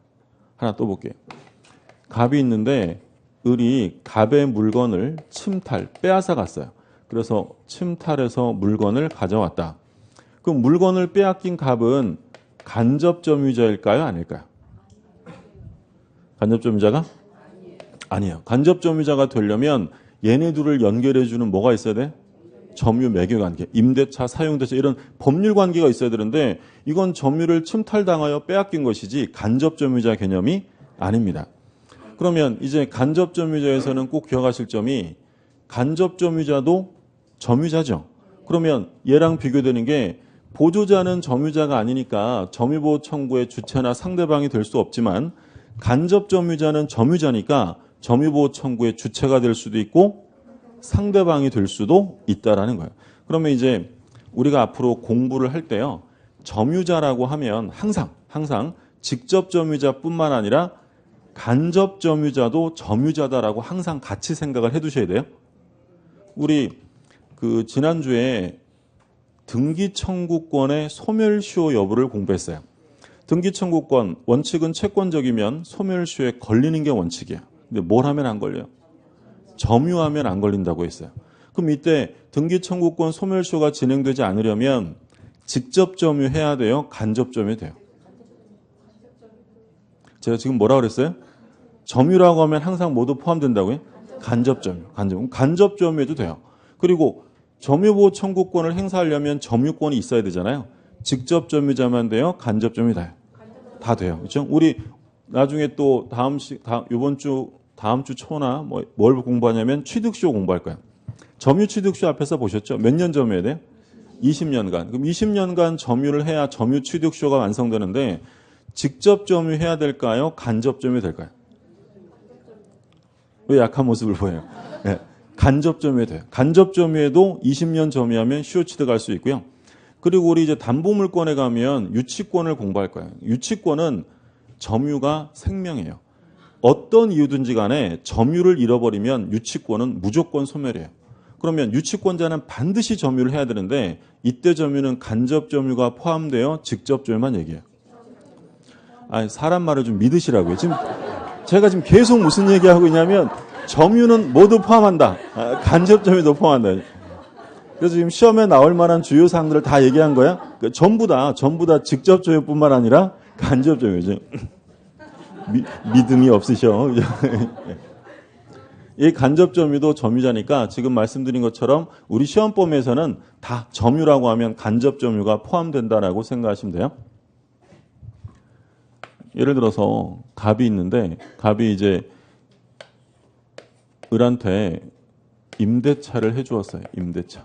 하나 또 볼게요. 갑이 있는데 을이 갑의 물건을 침탈, 빼앗아 갔어요. 그래서 침탈해서 물건을 가져왔다. 그럼 물건을 빼앗긴 갑은 간접 점유자일까요? 아닐까요? 간접 점유자가? 아니에요. 간접 점유자가 되려면 얘네 둘을 연결해주는 뭐가 있어야 돼? 점유 매개 관계, 임대차, 사용대차 이런 법률 관계가 있어야 되는데 이건 점유를 침탈당하여 빼앗긴 것이지 간접 점유자 개념이 아닙니다. 그러면 이제 간접 점유자에서는 꼭 기억하실 점이 간접 점유자도 점유자죠. 그러면 얘랑 비교되는 게 보조자는 점유자가 아니니까 점유보호 청구의 주체나 상대방이 될 수 없지만 간접 점유자는 점유자니까 점유보호 청구의 주체가 될 수도 있고 상대방이 될 수도 있다라는 거예요. 그러면 이제 우리가 앞으로 공부를 할 때요. 점유자라고 하면 항상 직접 점유자뿐만 아니라 간접 점유자도 점유자다라고 항상 같이 생각을 해 두셔야 돼요. 우리 그 지난주에 등기 청구권의 소멸시효 여부를 공부했어요. 등기 청구권 원칙은 채권적이면 소멸시효에 걸리는 게 원칙이에요. 근데 뭘 하면 안 걸려요? 점유하면 안 걸린다고 했어요. 그럼 이때 등기 청구권 소멸시효가 진행되지 않으려면 직접 점유해야 돼요? 간접 점유 돼요? 제가 지금 뭐라 그랬어요? 점유라고 하면 항상 모두 포함된다고요? 간접 점유. 간접 점유해도 돼요. 그리고 점유보호 청구권을 행사하려면 점유권이 있어야 되잖아요. 직접 점유자만 돼요? 간접 점유 다 돼요. 그렇죠? 우리 나중에 또 다음 주 초나 뭘 공부하냐면 취득시효 공부할 거예요. 점유 취득시효 앞에서 보셨죠? 몇 년 점유해야 돼요? 20년간. 그럼 20년간 점유를 해야 점유 취득시효가 완성되는데 직접 점유해야 될까요? 간접 점유 될까요? 왜 약한 모습을 보여요? 네. 간접 점유해도 돼요. 간접 점유해도 20년 점유하면 시효 취득할 수 있고요. 그리고 우리 이제 담보물권에 가면 유치권을 공부할 거예요. 유치권은 점유가 생명이에요. 어떤 이유든지 간에 점유를 잃어버리면 유치권은 무조건 소멸이에요. 그러면 유치권자는 반드시 점유를 해야 되는데 이때 점유는 간접 점유가 포함되어 직접 점유만 얘기해요. 아니, 사람 말을 좀 믿으시라고요. 제가 지금 계속 무슨 얘기하고 있냐면 점유는 모두 포함한다. 간접점유도 포함한다. 그래서 지금 시험에 나올 만한 주요 사항들을 다 얘기한 거야. 전부 다 직접 점유뿐만 아니라 간접 점유죠. 믿음이 없으셔. 이 간접 점유도 점유자니까 지금 말씀드린 것처럼 우리 시험범위에서는 다 점유라고 하면 간접 점유가 포함된다라고 생각하시면 돼요. 예를 들어서 갑이 있는데 갑이 이제 을한테 임대차를 해주었어요. 임대차.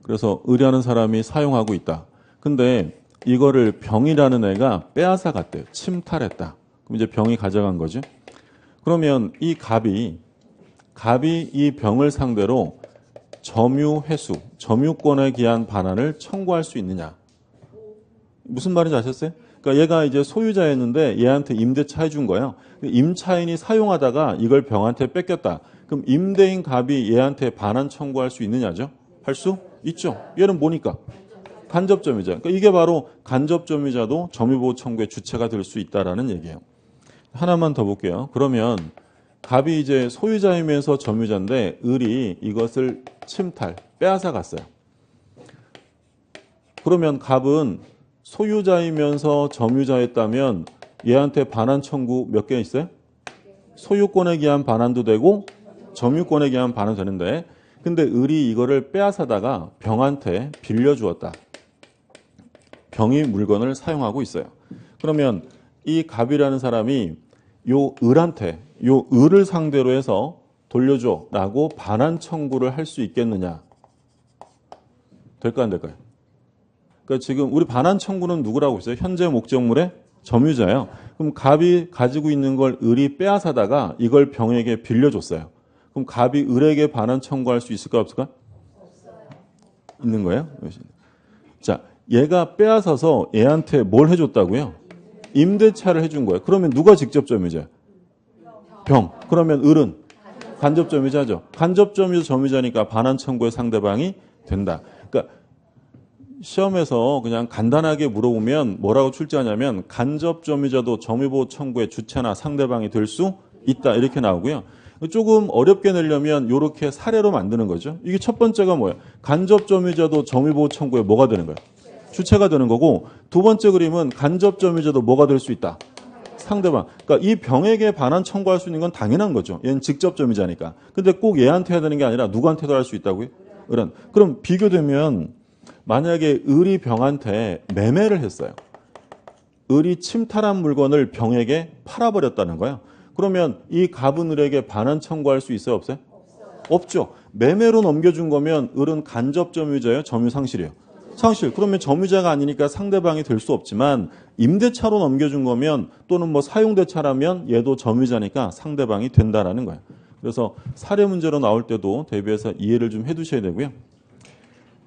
그래서 을이라는 사람이 사용하고 있다. 근데 이거를 병이라는 애가 빼앗아 갔대요. 침탈했다. 그럼 이제 병이 가져간 거죠. 그러면 이 갑이 이 병을 상대로 점유 회수, 점유권에 기한 반환을 청구할 수 있느냐. 무슨 말인지 아셨어요? 그러니까 얘가 이제 소유자였는데 얘한테 임대차 해준 거예요. 임차인이 사용하다가 이걸 병한테 뺏겼다. 그럼 임대인 갑이 얘한테 반환 청구할 수 있느냐죠? 할 수 있죠. 얘는 뭐니까? 간접점유자. 그러니까 이게 바로 간접점유자도 점유보호 청구의 주체가 될 수 있다라는 얘기예요. 하나만 더 볼게요. 그러면 갑이 이제 소유자이면서 점유자인데 을이 이것을 침탈, 빼앗아 갔어요. 그러면 갑은 소유자이면서 점유자였다면 얘한테 반환 청구 몇 개 있어요? 소유권에 기한 반환도 되고 점유권에 기한 반환도 되는데 근데 을이 이거를 빼앗아다가 병한테 빌려주었다. 병이 물건을 사용하고 있어요. 그러면 이 갑이라는 사람이 요 을한테 요 을을 상대로 해서 돌려줘라고 반환 청구를 할 수 있겠느냐? 될까 안 될까요? 그러니까 지금 우리 반환 청구는 누구라고 있어요? 현재 목적물의 점유자예요. 그럼 갑이 가지고 있는 걸 을이 빼앗아다가 이걸 병에게 빌려줬어요. 그럼 갑이 을에게 반환 청구할 수 있을까 없을까? 있는 거예요? 자, 얘가 빼앗아서 얘한테 뭘 해줬다고요? 임대차를 해준 거예요. 그러면 누가 직접 점유자예요? 병. 그러면 을은 간접 점유자죠. 간접 점유자니까 반환 청구의 상대방이 된다. 그러니까 시험에서 그냥 간단하게 물어보면 뭐라고 출제하냐면 간접 점유자도 점유보호 청구의 주체나 상대방이 될 수 있다 이렇게 나오고요. 조금 어렵게 내려면 이렇게 사례로 만드는 거죠. 이게 첫 번째가 뭐예요? 간접 점유자도 점유보호 청구에 뭐가 되는 거예요? 주체가 되는 거고 두 번째 그림은 간접 점유자도 뭐가 될 수 있다? 상대방. 그러니까 이 병에게 반환 청구할 수 있는 건 당연한 거죠. 얘는 직접 점유자니까. 근데 꼭 얘한테 해야 되는 게 아니라 누구한테도 할 수 있다고요? 을은. 그럼 비교되면 만약에 을이 병한테 매매를 했어요. 을이 침탈한 물건을 병에게 팔아버렸다는 거예요. 그러면 이 갑은 을에게 반환 청구할 수 있어요? 없어요? 없죠. 매매로 넘겨준 거면 을은 간접 점유자예요? 점유 상실이에요? 상실. 그러면 점유자가 아니니까 상대방이 될 수 없지만 임대차로 넘겨준 거면 또는 뭐 사용대차라면 얘도 점유자니까 상대방이 된다라는 거예요. 그래서 사례 문제로 나올 때도 대비해서 이해를 좀 해두셔야 되고요.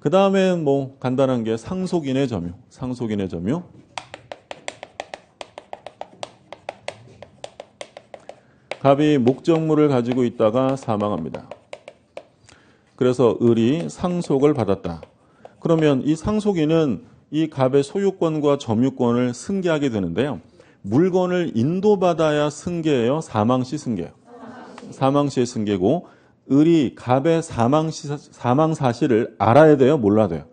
그 다음에 뭐 간단한 게 상속인의 점유. 상속인의 점유. 갑이 목적물을 가지고 있다가 사망합니다. 그래서 을이 상속을 받았다. 그러면 이 상속인은 이 갑의 소유권과 점유권을 승계하게 되는데요. 물건을 인도받아야 승계예요? 사망 시 승계예요? 사망 시의 승계고 을이 갑의 사망 사실을 알아야 돼요? 몰라야 돼요?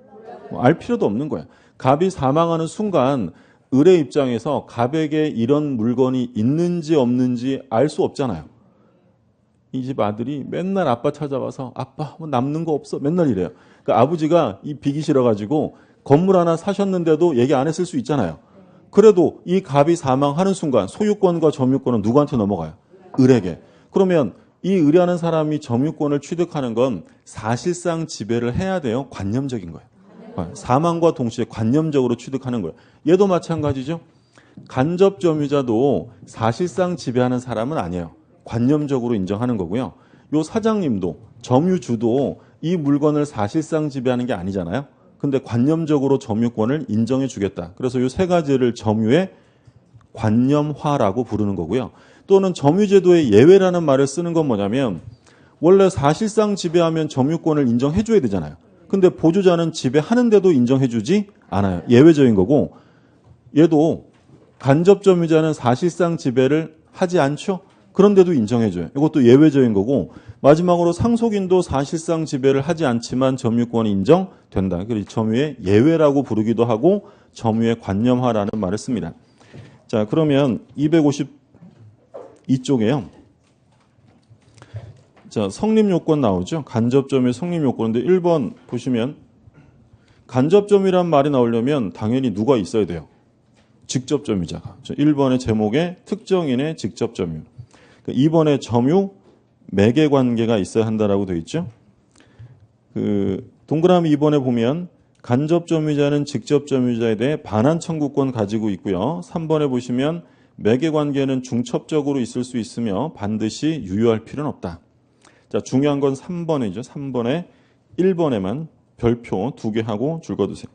알 필요도 없는 거예요. 갑이 사망하는 순간 을의 입장에서 갑에게 이런 물건이 있는지 없는지 알 수 없잖아요. 이 집 아들이 맨날 아빠 찾아와서 아빠 뭐 남는 거 없어? 맨날 이래요. 그러니까 아버지가 이 비기 싫어가지고 건물 하나 사셨는데도 얘기 안 했을 수 있잖아요. 그래도 이 갑이 사망하는 순간 소유권과 점유권은 누구한테 넘어가요? 을에게. 그러면 이 을이라는 사람이 점유권을 취득하는 건 사실상 지배를 해야 돼요? 관념적인 거예요? 사망과 동시에 관념적으로 취득하는 거예요. 얘도 마찬가지죠. 간접 점유자도 사실상 지배하는 사람은 아니에요. 관념적으로 인정하는 거고요. 요 사장님도 점유주도 이 물건을 사실상 지배하는 게 아니잖아요. 근데 관념적으로 점유권을 인정해 주겠다. 그래서 요 세 가지를 점유의 관념화라고 부르는 거고요. 또는 점유제도의 예외라는 말을 쓰는 건 뭐냐면 원래 사실상 지배하면 점유권을 인정해 줘야 되잖아요. 근데 보조자는 지배하는데도 인정해 주지 않아요. 예외적인 거고 얘도 간접 점유자는 사실상 지배를 하지 않죠. 그런데도 인정해줘요. 이것도 예외적인 거고, 마지막으로 상속인도 사실상 지배를 하지 않지만 점유권이 인정된다. 그래서 점유의 예외라고 부르기도 하고 점유의 관념화라는 말을 씁니다. 자, 그러면 252쪽에요. 자, 성립 요건 나오죠. 간접 점유의 성립 요건인데 1번 보시면 간접 점유란 말이 나오려면 당연히 누가 있어야 돼요? 직접 점유자가. 1번의 제목에 특정인의 직접 점유. 2번에 점유 매개 관계가 있어야 한다라고 되어 있죠. 동그라미 2번에 보면 간접 점유자는 직접 점유자에 대해 반환 청구권 가지고 있고요. 3번에 보시면 매개 관계는 중첩적으로 있을 수 있으며 반드시 유효할 필요는 없다. 자, 중요한 건 3번이죠. 3번에 1번에만 별표 2개 하고 줄 거두세요.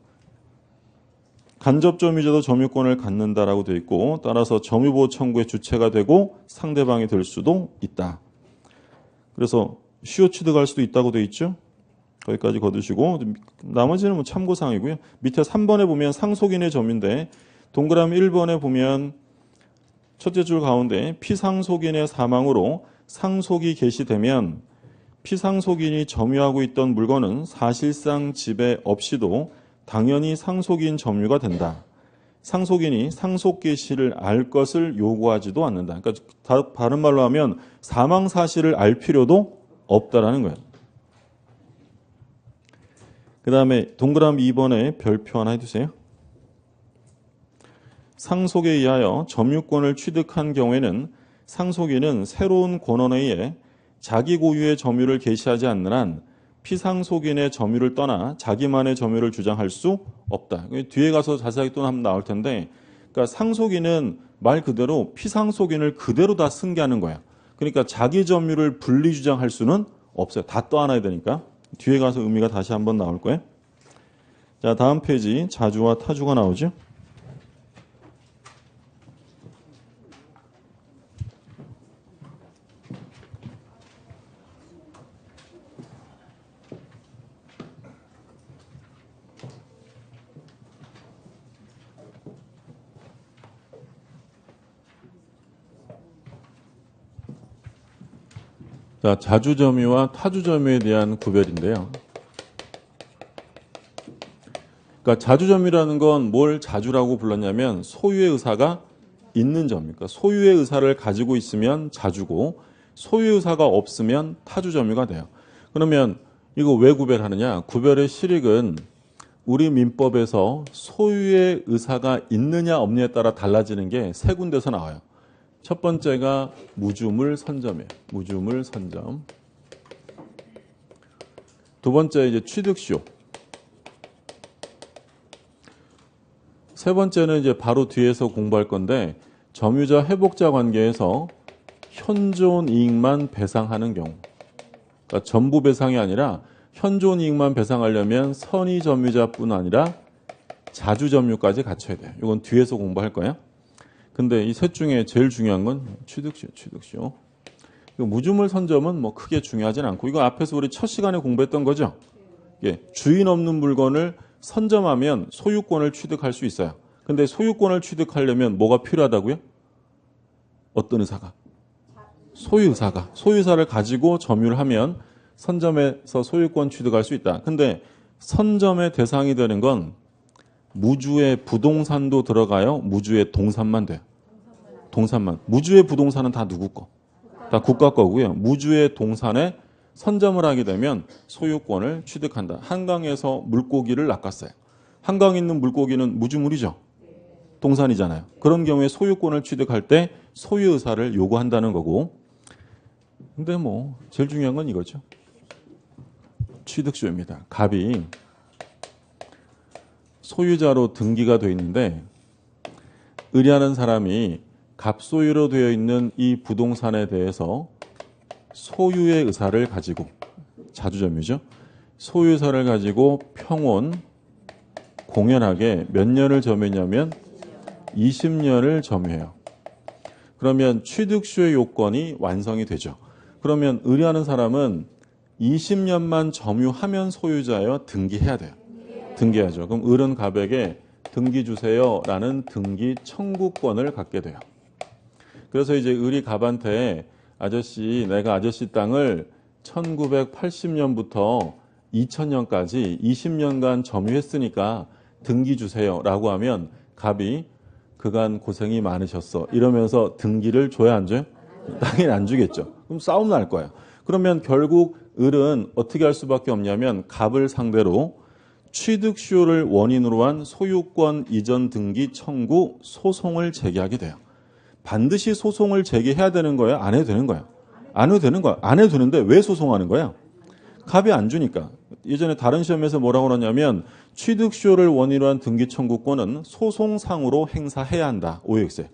간접 점유자도 점유권을 갖는다라고 되어 있고 따라서 점유보호 청구의 주체가 되고 상대방이 될 수도 있다. 그래서 시효 취득할 수도 있다고 되어 있죠. 거기까지 거두시고 나머지는 뭐 참고사항이고요. 밑에 3번에 보면 상속인의 점유인데 동그라미 1번에 보면 첫째 줄 가운데 피상속인의 사망으로 상속이 개시되면 피상속인이 점유하고 있던 물건은 사실상 지배 없이도 당연히 상속인 점유가 된다. 상속인이 상속 개시를 알 것을 요구하지도 않는다. 그러니까 다른 말로 하면 사망 사실을 알 필요도 없다라는 거예요. 그 다음에 동그라미 2번에 별표 하나 해주세요. 상속에 의하여 점유권을 취득한 경우에는 상속인은 새로운 권원에 의해 자기 고유의 점유를 개시하지 않는 한 피상속인의 점유를 떠나 자기만의 점유를 주장할 수 없다. 뒤에 가서 자세하게 또 한번 나올 텐데, 그러니까 상속인은 말 그대로 피상속인을 그대로 다 승계하는 거야. 그러니까 자기 점유를 분리 주장할 수는 없어요. 다 떠안아야 되니까. 뒤에 가서 의미가 다시 한번 나올 거예요. 자, 다음 페이지 자주와 타주가 나오죠. 자, 자주점유와 타주점유에 대한 구별인데요. 그러니까 자주점유라는 건 뭘 자주라고 불렀냐면 소유의 의사가 있는 점입니다. 소유의 의사를 가지고 있으면 자주고 소유의 의사가 없으면 타주점유가 돼요. 그러면 이거 왜 구별하느냐? 구별의 실익은 우리 민법에서 소유의 의사가 있느냐 없느냐에 따라 달라지는 게 세 군데서 나와요. 첫 번째가 무주물 선점이에요. 무주물 선점. 두 번째 이제 취득시효. 세 번째는 이제 바로 뒤에서 공부할 건데 점유자 회복자 관계에서 현존 이익만 배상하는 경우. 그러니까 전부 배상이 아니라 현존 이익만 배상하려면 선의 점유자뿐 아니라 자주 점유까지 갖춰야 돼요. 이건 뒤에서 공부할 거예요. 근데 이 셋 중에 제일 중요한 건 취득시효. 무주물 선점은 뭐 크게 중요하진 않고 이거 앞에서 우리 첫 시간에 공부했던 거죠. 예, 주인 없는 물건을 선점하면 소유권을 취득할 수 있어요. 근데 소유권을 취득하려면 뭐가 필요하다고요? 어떤 의사가? 소유의사가. 소유의사를 가지고 점유를 하면 선점에서 소유권 취득할 수 있다. 근데 선점의 대상이 되는 건 무주의 부동산도 들어가요? 무주의 동산만 돼요? 동산만. 무주의 부동산은 다 누구 거? 다 국가 거고요. 무주의 동산에 선점을 하게 되면 소유권을 취득한다. 한강에서 물고기를 낚았어요. 한강에 있는 물고기는 무주물이죠. 동산이잖아요. 그런 경우에 소유권을 취득할 때 소유 의사를 요구한다는 거고. 근데 뭐 제일 중요한 건 이거죠. 취득시효입니다. 갑이 소유자로 등기가 되어 있는데 의뢰하는 사람이 갑소유로 되어 있는 이 부동산에 대해서 소유의 의사를 가지고 자주점유죠. 소유 의사를 가지고 평온 공연하게 몇 년을 점유했냐면 20년을 점유해요. 그러면 취득시효의 요건이 완성이 되죠. 그러면 의뢰하는 사람은 20년만 점유하면 소유자여 등기해야 돼요. 등기하죠. 그럼 을은 갑에게 등기 주세요라는 등기 청구권을 갖게 돼요. 그래서 이제 을이 갑한테 아저씨, 내가 아저씨 땅을 1980년부터 2000년까지 20년간 점유했으니까 등기 주세요라고 하면 갑이 그간 고생이 많으셨어 이러면서 등기를 줘야 안 줘요? 당연히 안 주겠죠. 그럼 싸움 날 거야. 그러면 결국 을은 어떻게 할 수밖에 없냐면 갑을 상대로 취득수요를 원인으로 한 소유권 이전 등기 청구 소송을 제기하게 돼요. 반드시 소송을 제기해야 되는 거예요? 안 해도 되는 거예요? 안 해도 되는 거야. 안 해도 되는데 왜 소송하는 거야? 갑이 안 주니까. 예전에 다른 시험에서 뭐라고 그러냐면 취득수요를 원인으로 한 등기 청구권은 소송상으로 행사해야 한다. OX에.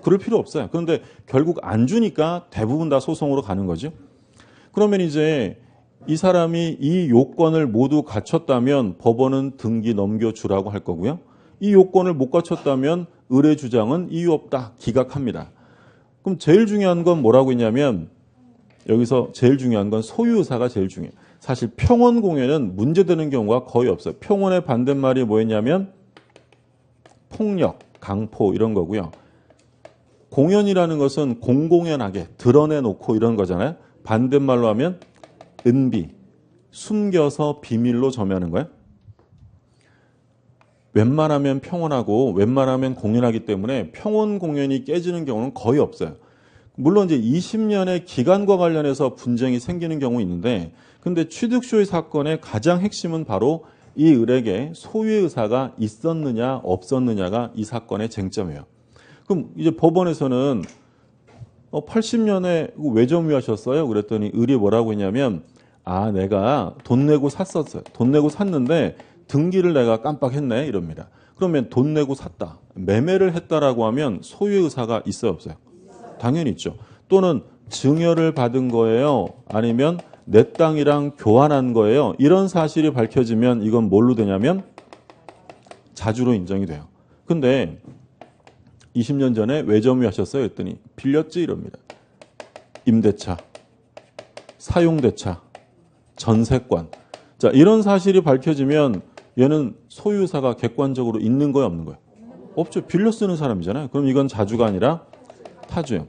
그럴 필요 없어요. 그런데 결국 안 주니까 대부분 다 소송으로 가는 거죠. 그러면 이제 이 사람이 이 요건을 모두 갖췄다면 법원은 등기 넘겨주라고 할 거고요. 이 요건을 못 갖췄다면 을의 주장은 이유 없다. 기각합니다. 그럼 제일 중요한 건 뭐라고 했냐면 여기서 제일 중요한 건 소유의사가 제일 중요해요. 사실 평원공여는 문제되는 경우가 거의 없어요. 평원의 반대말이 뭐였냐면 폭력, 강포 이런 거고요. 공연이라는 것은 공공연하게 드러내놓고 이런 거잖아요. 반대말로 하면 은비, 숨겨서 비밀로 점유하는 거예요. 웬만하면 평온하고 웬만하면 공연하기 때문에 평온 공연이 깨지는 경우는 거의 없어요. 물론 이제 20년의 기간과 관련해서 분쟁이 생기는 경우 있는데 근데 취득수요 사건의 가장 핵심은 바로 이 을에게 소유의 의사가 있었느냐 없었느냐가 이 사건의 쟁점이에요. 그럼 이제 법원에서는 80년에 왜 점유하셨어요? 그랬더니 을이 뭐라고 했냐면 내가 돈 내고 샀었어요. 돈 내고 샀는데 등기를 내가 깜빡했네 이럽니다. 그러면 돈 내고 샀다. 매매를 했다라고 하면 소유의 의사가 있어요 없어요? 당연히 있죠. 또는 증여를 받은 거예요. 아니면 내 땅이랑 교환한 거예요. 이런 사실이 밝혀지면 이건 뭘로 되냐면 자주로 인정이 돼요. 근데 20년 전에 왜 점유하셨어요? 했더니 빌렸지 이럽니다. 임대차, 사용대차, 전세권. 자, 이런 사실이 밝혀지면 얘는 소유사가 객관적으로 있는 거예요, 없는 거예요? 없죠. 빌려 쓰는 사람이잖아요. 그럼 이건 자주가 아니라 타주예요.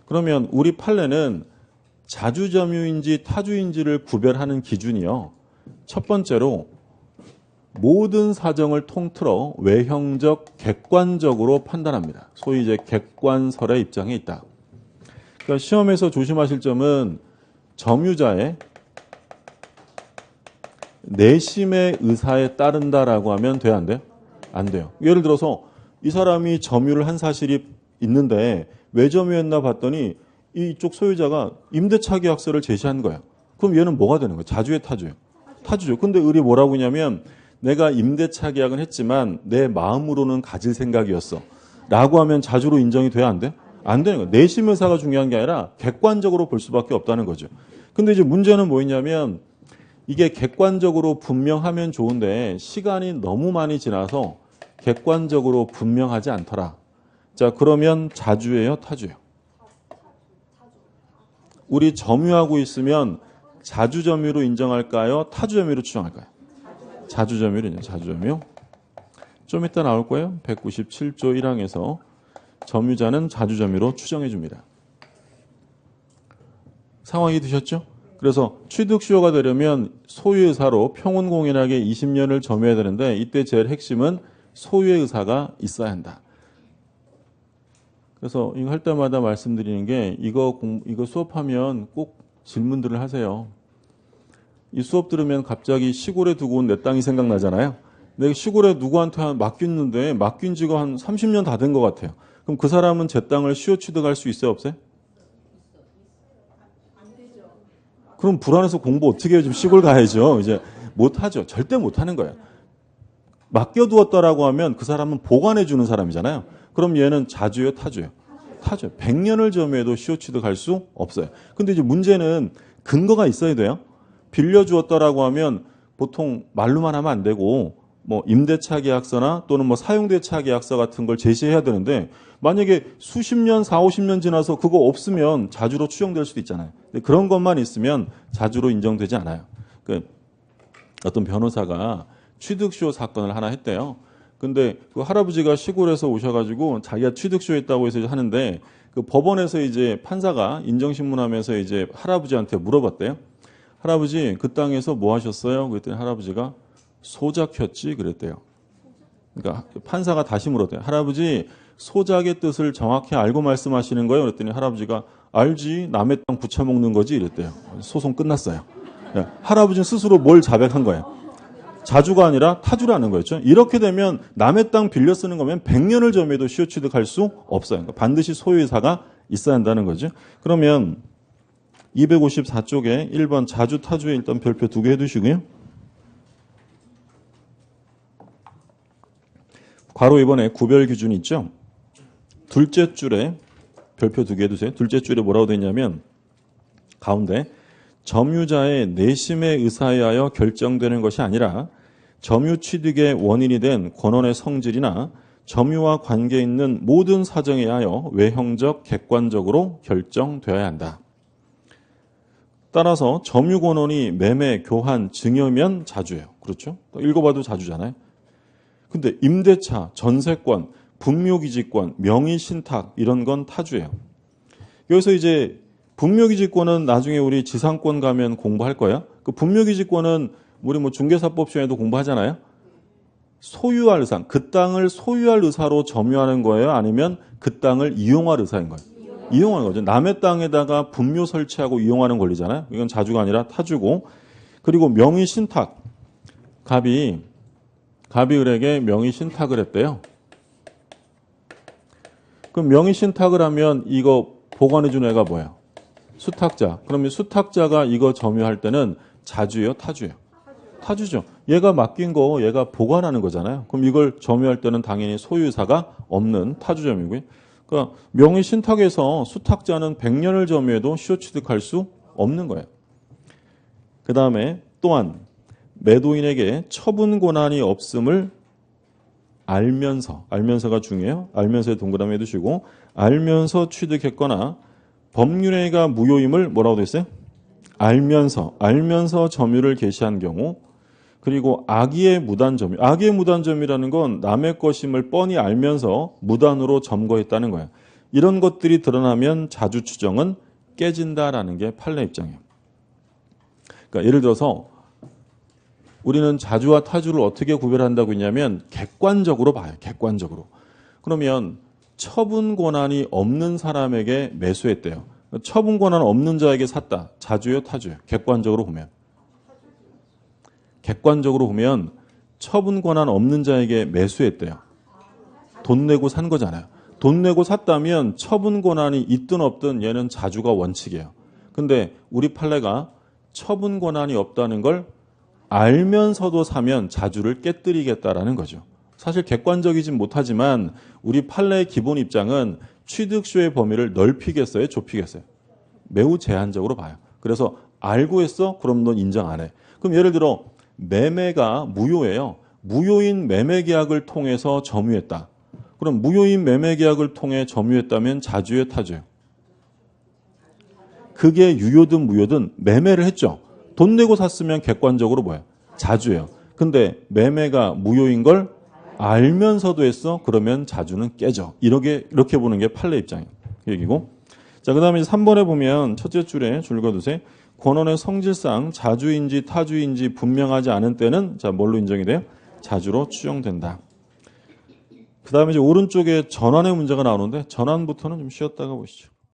그러면 우리 판례는 자주점유인지 타주인지를 구별하는 기준이요. 첫 번째로 모든 사정을 통틀어 외형적, 객관적으로 판단합니다. 소위 이제 객관설의 입장에 있다. 그러니까 시험에서 조심하실 점은 점유자의 내심의 의사에 따른다라고 하면 돼요, 안 돼요? 안 돼요. 예를 들어서 이 사람이 점유를 한 사실이 있는데 왜 점유했나 봤더니 이쪽 소유자가 임대차 계약서를 제시한 거예요. 그럼 얘는 뭐가 되는 거예요? 자주의 타주예요? 타주죠. 근데 을이 뭐라고 하냐면 내가 임대차 계약은 했지만 내 마음으로는 가질 생각이었어. 라고 하면 자주로 인정이 돼야 안 돼? 안 되는 거예요. 내심 의사가 중요한 게 아니라 객관적으로 볼 수밖에 없다는 거죠. 근데 이제 문제는 뭐였냐면 이게 객관적으로 분명하면 좋은데 시간이 너무 많이 지나서 객관적으로 분명하지 않더라. 자, 그러면 자주예요, 타주예요? 우리 점유하고 있으면 자주점유로 인정할까요? 타주점유로 추정할까요? 자주점유로 자주점유. 좀 이따 나올 거예요. 197조 1항에서 점유자는 자주점유로 추정해 줍니다. 상황이 드셨죠? 그래서 취득수요가 되려면 소유의사로 평온공연하게 20년을 점유해야 되는데 이때 제일 핵심은 소유의 의사가 있어야 한다. 그래서 이거 할 때마다 말씀드리는 게 이거 수업하면 꼭 질문들을 하세요. 이 수업 들으면 갑자기 시골에 두고 온 내 땅이 생각나잖아요. 내가 시골에 누구한테 맡겼는데 맡긴 지가 한 30년 다 된 것 같아요. 그럼 그 사람은 제 땅을 수요 취득할 수 있어요, 없어요? 그럼 불안해서 공부 어떻게 해요? 좀 시골 가야죠. 이제 못하죠. 절대 못하는 거예요. 맡겨두었다라고 하면 그 사람은 보관해주는 사람이잖아요. 그럼 얘는 자주예요, 타주예요? 타주예요. 100년을 점유해도 수요 취득할 수 없어요. 근데 이제 문제는 근거가 있어야 돼요. 빌려주었다라고 하면 보통 말로만 하면 안 되고 뭐 임대차 계약서나 또는 뭐 사용대차 계약서 같은 걸 제시해야 되는데 만약에 수십 년, 4, 50년 지나서 그거 없으면 자주로 추정될 수도 있잖아요. 근데 그런 것만 있으면 자주로 인정되지 않아요. 어떤 변호사가 취득수요 사건을 하나 했대요. 근데 그 할아버지가 시골에서 오셔가지고 자기가 취득쇼했다고 해서 하는데 그 법원에서 이제 판사가 인정신문하면서 이제 할아버지한테 물어봤대요. 할아버지 그 땅에서 뭐 하셨어요? 그랬더니 할아버지가 소작혔지 그랬대요. 그러니까 판사가 다시 물었대요. 할아버지 소작의 뜻을 정확히 알고 말씀하시는 거예요? 그랬더니 할아버지가 알지 남의 땅 부쳐먹는 거지 이랬대요. 소송 끝났어요. 할아버지는 스스로 뭘 자백한 거예요. 자주가 아니라 타주라는 거였죠. 이렇게 되면 남의 땅 빌려 쓰는 거면 100년을 점유해도 시효 취득할 수 없어요. 그러니까 반드시 소유의사가 있어야 한다는 거죠. 그러면 254쪽에 1번 자주 타주에 일단 별표 2개 해두시고요. 괄호 2번에 구별 기준이 있죠. 둘째 줄에 별표 2개 해두세요. 둘째 줄에 뭐라고 되어 있냐면 가운데 점유자의 내심에 의사하여 결정되는 것이 아니라 점유 취득의 원인이 된 권원의 성질이나 점유와 관계 있는 모든 사정에 하여 외형적, 객관적으로 결정되어야 한다. 따라서 점유 권원이 매매, 교환, 증여면 자주예요. 그렇죠? 읽어봐도 자주잖아요. 근데 임대차, 전세권, 분묘기지권, 명의신탁 이런 건 타주예요. 여기서 이제 분묘기지권은 나중에 우리 지상권 가면 공부할 거야. 그 분묘기지권은 우리 뭐 중개사법 시간에도 공부하잖아요. 소유할 의사, 그 땅을 소유할 의사로 점유하는 거예요? 아니면 그 땅을 이용할 의사인 거예요? 이용하는 거죠. 남의 땅에다가 분묘 설치하고 이용하는 권리잖아요. 이건 자주가 아니라 타주고. 그리고 명의신탁. 갑이 을에게 명의신탁을 했대요. 그럼 명의신탁을 하면 이거 보관해주는 애가 뭐예요? 수탁자. 그러면 수탁자가 이거 점유할 때는 자주예요? 타주예요? 타주죠. 얘가 맡긴 거 얘가 보관하는 거잖아요. 그럼 이걸 점유할 때는 당연히 소유사가 없는 타주점이고요. 그러니까 명의신탁에서 수탁자는 100년을 점유해도 시효 취득할 수 없는 거예요. 그 다음에 또한 매도인에게 처분 권한이 없음을 알면서가 중요해요. 알면서에 동그라미 해두시고 알면서 취득했거나 법률행위가 무효임을 뭐라고 돼 있어요? 알면서 점유를 개시한 경우. 그리고 악의의 무단점유. 악의의 무단점유라는 건 남의 것임을 뻔히 알면서 무단으로 점거했다는 거예요. 이런 것들이 드러나면 자주 추정은 깨진다라는 게 판례 입장이에요. 그러니까 예를 들어서 우리는 자주와 타주를 어떻게 구별한다고 했냐면 객관적으로 봐요. 객관적으로. 그러면 처분 권한이 없는 사람에게 매수했대요. 처분 권한 없는 자에게 샀다. 자주요, 타주요? 객관적으로 보면. 객관적으로 보면 처분 권한 없는 자에게 매수했대요. 돈 내고 산 거잖아요. 돈 내고 샀다면 처분 권한이 있든 없든 얘는 자주가 원칙이에요. 근데 우리 판례가 처분 권한이 없다는 걸 알면서도 사면 자주를 깨뜨리겠다라는 거죠. 사실 객관적이진 못하지만 우리 판례의 기본 입장은 취득시효의 범위를 넓히겠어요? 좁히겠어요? 매우 제한적으로 봐요. 그래서 알고 했어? 그럼 넌 인정 안 해. 그럼 예를 들어 매매가 무효예요. 무효인 매매계약을 통해서 점유했다. 그럼 무효인 매매계약을 통해 점유했다면 자주예요? 타주예요? 그게 유효든 무효든 매매를 했죠. 돈 내고 샀으면 객관적으로 뭐예요? 자주예요. 근데 매매가 무효인 걸 알면서도 했어? 그러면 자주는 깨져. 이렇게 보는 게 판례 입장이에요. 그 얘기고. 자, 그 다음에 3번에 보면 첫째 줄에 줄 그어두세요. 권원의 성질상 자주인지 타주인지 분명하지 않은 때는 자, 뭘로 인정이 돼요? 자주로 추정된다. 그 다음에 이제 오른쪽에 전환의 문제가 나오는데 전환부터는 좀 쉬었다가 보시죠.